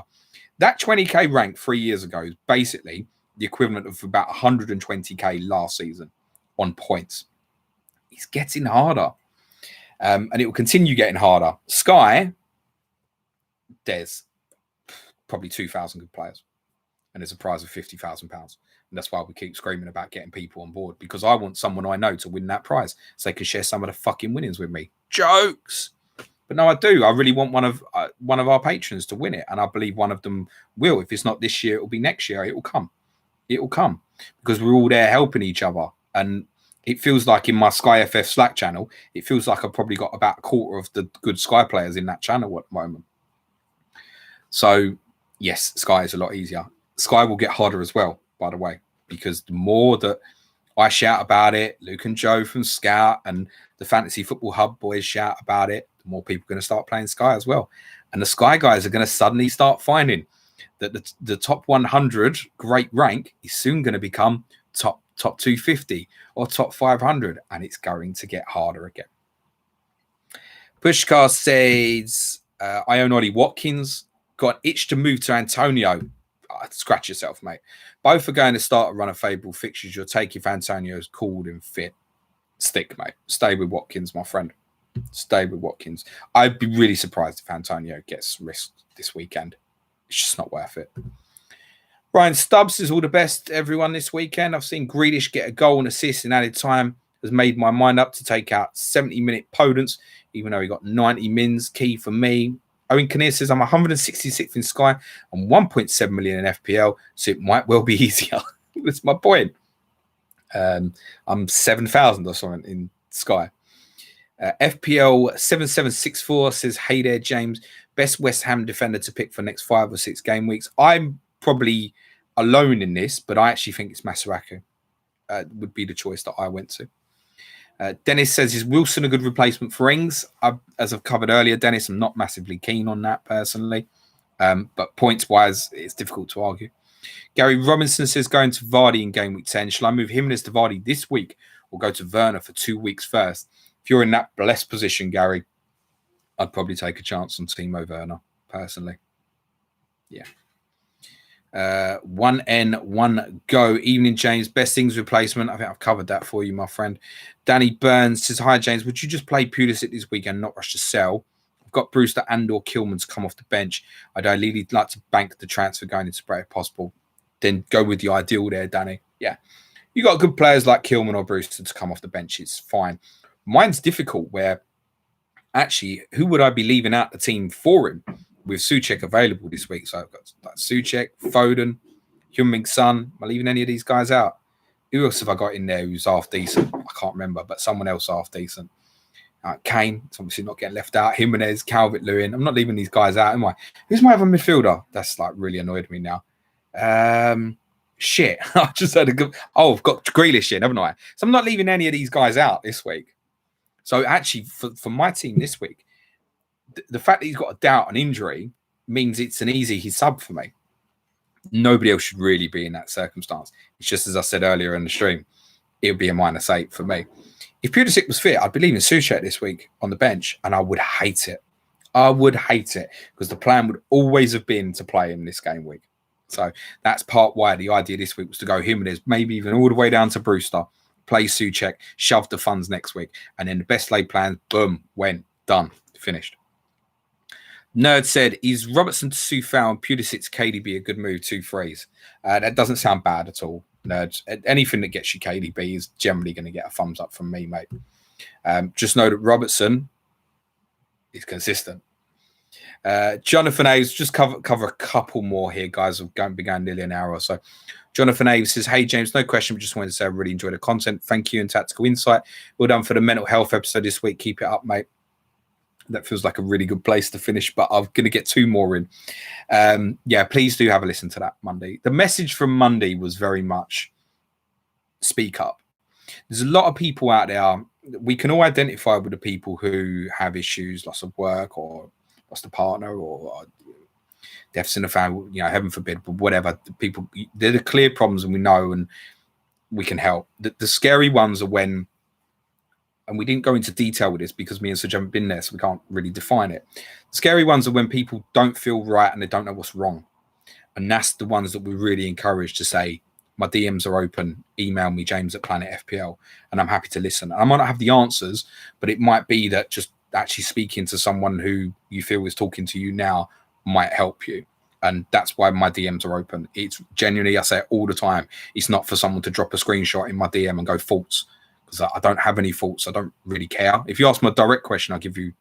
That 20K rank 3 years ago is basically the equivalent of about 120K last season on points. It's getting harder. And it will continue getting harder. Sky, there's probably 2,000 good players. And there's a prize of £50,000. And that's why we keep screaming about getting people on board, because I want someone I know to win that prize so they can share some of the fucking winnings with me. Jokes. But no, I do. I really want one of our patrons to win it. And I believe one of them will. If it's not this year, it will be next year. It will come. It will come, because we're all there helping each other. And it feels like in my Sky FF Slack channel, it feels like I've probably got about a quarter of the good Sky players in that channel at the moment. So yes, Sky is a lot easier. Sky will get harder as well, by the way, because the more that I shout about it, Luke and Joe from Scout and the Fantasy Football Hub boys shout about it, the more people are going to start playing Sky as well. And the Sky guys are going to suddenly start finding that the top 100 great rank is soon going to become top 250 or top 500, and it's going to get harder again. Pushkar says, I own Ollie Watkins. Got an itch to move to Antonio. Scratch yourself, mate. Both are going to start a run of favourable fixtures. You'll take if Antonio's called and fit. Stick, mate. Stay with Watkins, my friend. Stay with Watkins. I'd be really surprised if Antonio gets risked this weekend. It's just not worth it. Ryan Stubbs says, all the best, everyone, this weekend. I've seen Grealish get a goal and assist in added time. Has made my mind up to take out 70-minute Podence, even though he got 90 mins. Key for me. Owen Kinnear says, I'm 166th in Sky and 1.7 million in FPL, so it might well be easier. That's my point. I'm 7,000 or something in Sky. FPL 7764 says, hey there, James. Best West Ham defender to pick for next 5 or 6 game weeks. I'm probably alone in this, but I actually think it's Masuaku. Would be the choice that I went to. Dennis says, is Wilson a good replacement for Ings? As I've covered earlier, Dennis, I'm not massively keen on that personally. But points-wise, it's difficult to argue. Gary Robinson says, going to Vardy in game week 10. Shall I move Jimenez to Vardy this week or go to Werner for 2 weeks first? If you're in that blessed position, Gary, I'd probably take a chance on Timo Werner, personally. Yeah. 1N, 1 go. Evening, James. Best things replacement. I think I've covered that for you, my friend. Danny Burns says, hi, James. Would you just play Pulisic this weekend, not rush to sell? I've got Brewster and or Kilman to come off the bench. I'd ideally like to bank the transfer going into spray if possible. Then go with the ideal there, Danny. Yeah. You got good players like Kilman or Brewster to come off the bench. It's fine. Mine's difficult where actually, who would I be leaving out the team for him? With Souček available this week. So I've got like Souček, Foden, Heung-min Son. Am I leaving any of these guys out? Who else have I got in there who's half decent? I can't remember, but someone else half decent. Kane, it's obviously not getting left out. Jimenez, Calvert-Lewin. I'm not leaving these guys out, am I? Who's my other midfielder? That's like really annoyed me now. Shit. I just had a good... Oh, I've got Grealish in, haven't I? So I'm not leaving any of these guys out this week. So actually, for my team this week, the fact that he's got a doubt and injury means it's an easy sub for me. Nobody else should really be in that circumstance. It's just as I said earlier in the stream, it would be a -8 for me. If Pulisic was fit, I'd be leaving Souček this week on the bench, and I would hate it. I would hate it because the plan would always have been to play him this game week. So that's part why the idea this week was to go Jimenez, maybe even all the way down to Brewster, play Souček, shove the funds next week, and then the best laid plan, boom, went, done, finished. Nerd said, is Robertson to Soufal and Pulisic to KDB a good move? 2 phrases. That doesn't sound bad at all, Nerd. Anything that gets you KDB is generally going to get a thumbs up from me, mate. Just know that Robertson is consistent. Jonathan Aves, just cover a couple more here, guys. We've been going nearly an hour or so. Jonathan Aves says, hey, James, no question, but just wanted to say I really enjoyed the content. Thank you and Tactical Insight. Well done for the mental health episode this week. Keep it up, mate. That feels like a really good place to finish, but I'm going to get 2 more in. Yeah, please do have a listen to that Monday. The message from Monday was very much speak up. There's a lot of people out there. We can all identify with the people who have issues, loss of work or lost a partner or deaths in the family, heaven forbid, but whatever. The people, they're the clear problems and we know and we can help. The scary ones are when, and we didn't go into detail with this because me and Suj haven't been there, so we can't really define it. The scary ones are when people don't feel right and they don't know what's wrong. And that's the ones that we really encourage to say, my DMs are open, email me, James at Planet FPL, and I'm happy to listen. I might not have the answers, but it might be that just actually speaking to someone who you feel is talking to you now might help you. And that's why my DMs are open. It's genuinely, I say it all the time, it's not for someone to drop a screenshot in my DM and go faults. Because I don't have any faults. I don't really care. If you ask me a direct question, I'll give you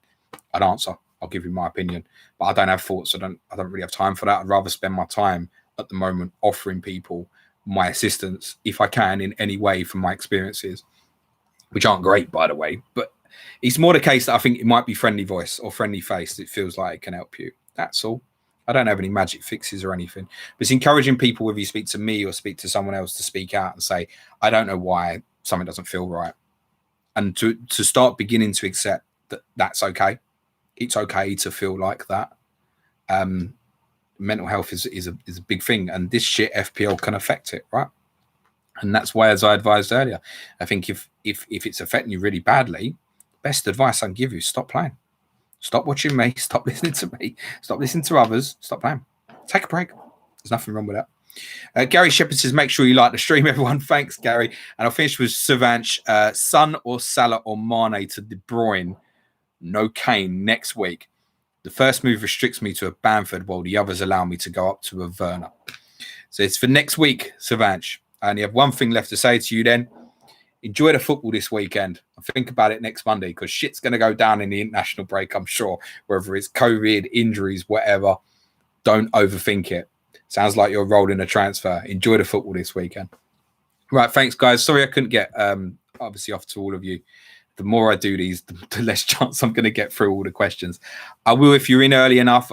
an answer. I'll give you my opinion. But I don't have faults. I don't really have time for that. I'd rather spend my time at the moment offering people my assistance, if I can, in any way from my experiences, which aren't great, by the way. But it's more the case that I think it might be friendly voice or friendly face that feels like it can help you. That's all. I don't have any magic fixes or anything. But it's encouraging people, whether you speak to me or speak to someone else, to speak out and say, I don't know why something doesn't feel right, and to start beginning to accept that that's okay. It's okay to feel like that. mental health is a big thing, and this shit FPL can affect it, right? And that's why, as I advised earlier, I think if it's affecting you really badly, best advice I can give you: stop playing, stop watching me, stop listening to me, stop listening to others, stop playing, take a break. There's nothing wrong with that. Gary Shepherd says, make sure you like the stream, everyone. Thanks, Gary. And I'll finish with Savanch. Son or Salah or Mane to De Bruyne, no Kane next week. The first move restricts me to a Bamford, while the others allow me to go up to a Werner. So it's for next week, Savanch. I only have one thing left to say to you then. Enjoy the football this weekend. And think about it next Monday, because shit's going to go down in the international break, I'm sure. Whether it's COVID, injuries, whatever, don't overthink it. Sounds like you're rolling a transfer. Enjoy the football this weekend. Right, thanks, guys. Sorry I couldn't get, obviously, off to all of you. The more I do these, the less chance I'm going to get through all the questions. I will, if you're in early enough,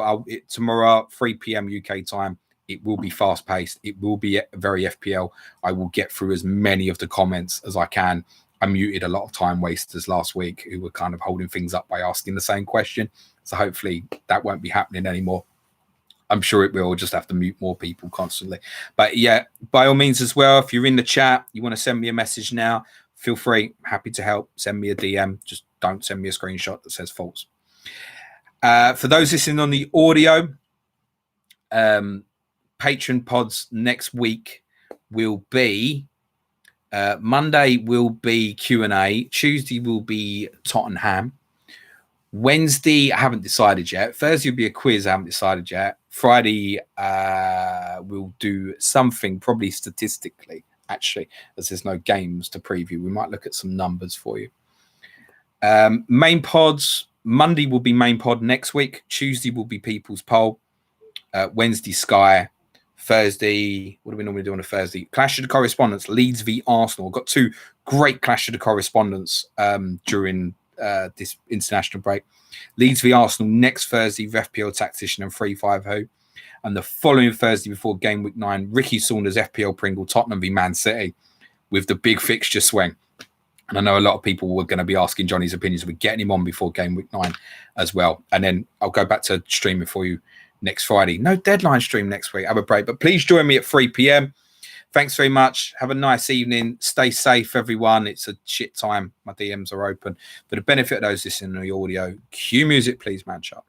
tomorrow, 3 p.m. UK time, it will be fast-paced. It will be very FPL. I will get through as many of the comments as I can. I muted a lot of time wasters last week who were kind of holding things up by asking the same question. So hopefully that won't be happening anymore. I'm sure it will. We'll just have to mute more people constantly. But yeah, by all means as well, if you're in the chat, you want to send me a message now, feel free. Happy to help. Send me a DM. Just don't send me a screenshot that says false. For those listening on the audio, Patreon pods next week will be Monday will be Q&A. Tuesday will be Tottenham. Wednesday, I haven't decided yet. Thursday will be a quiz. I haven't decided yet. Friday, we'll do something, probably statistically, actually, as there's no games to preview. We might look at some numbers for you. Main pods, Monday will be main pod next week. Tuesday will be People's Poll. Wednesday, Sky. Thursday, what do we normally do on a Thursday? Clash of the Correspondents, Leeds v Arsenal. Got two great Clash of the Correspondents during this international break. Leeds v Arsenal next Thursday, FPL Tactician and 350. And the following Thursday before Game Week 9, Ricky Saunders, FPL Pringle, Tottenham v Man City with the big fixture swing. And I know a lot of people were going to be asking Johnny's opinions. We're getting him on before Game Week 9 as well. And then I'll go back to streaming for you next Friday. No deadline stream next week. Have a break. But please join me at 3 p.m. Thanks very much. Have a nice evening. Stay safe, everyone. It's a shit time. My DMs are open. For the benefit of those listening to the audio, cue music, please, man. Shut.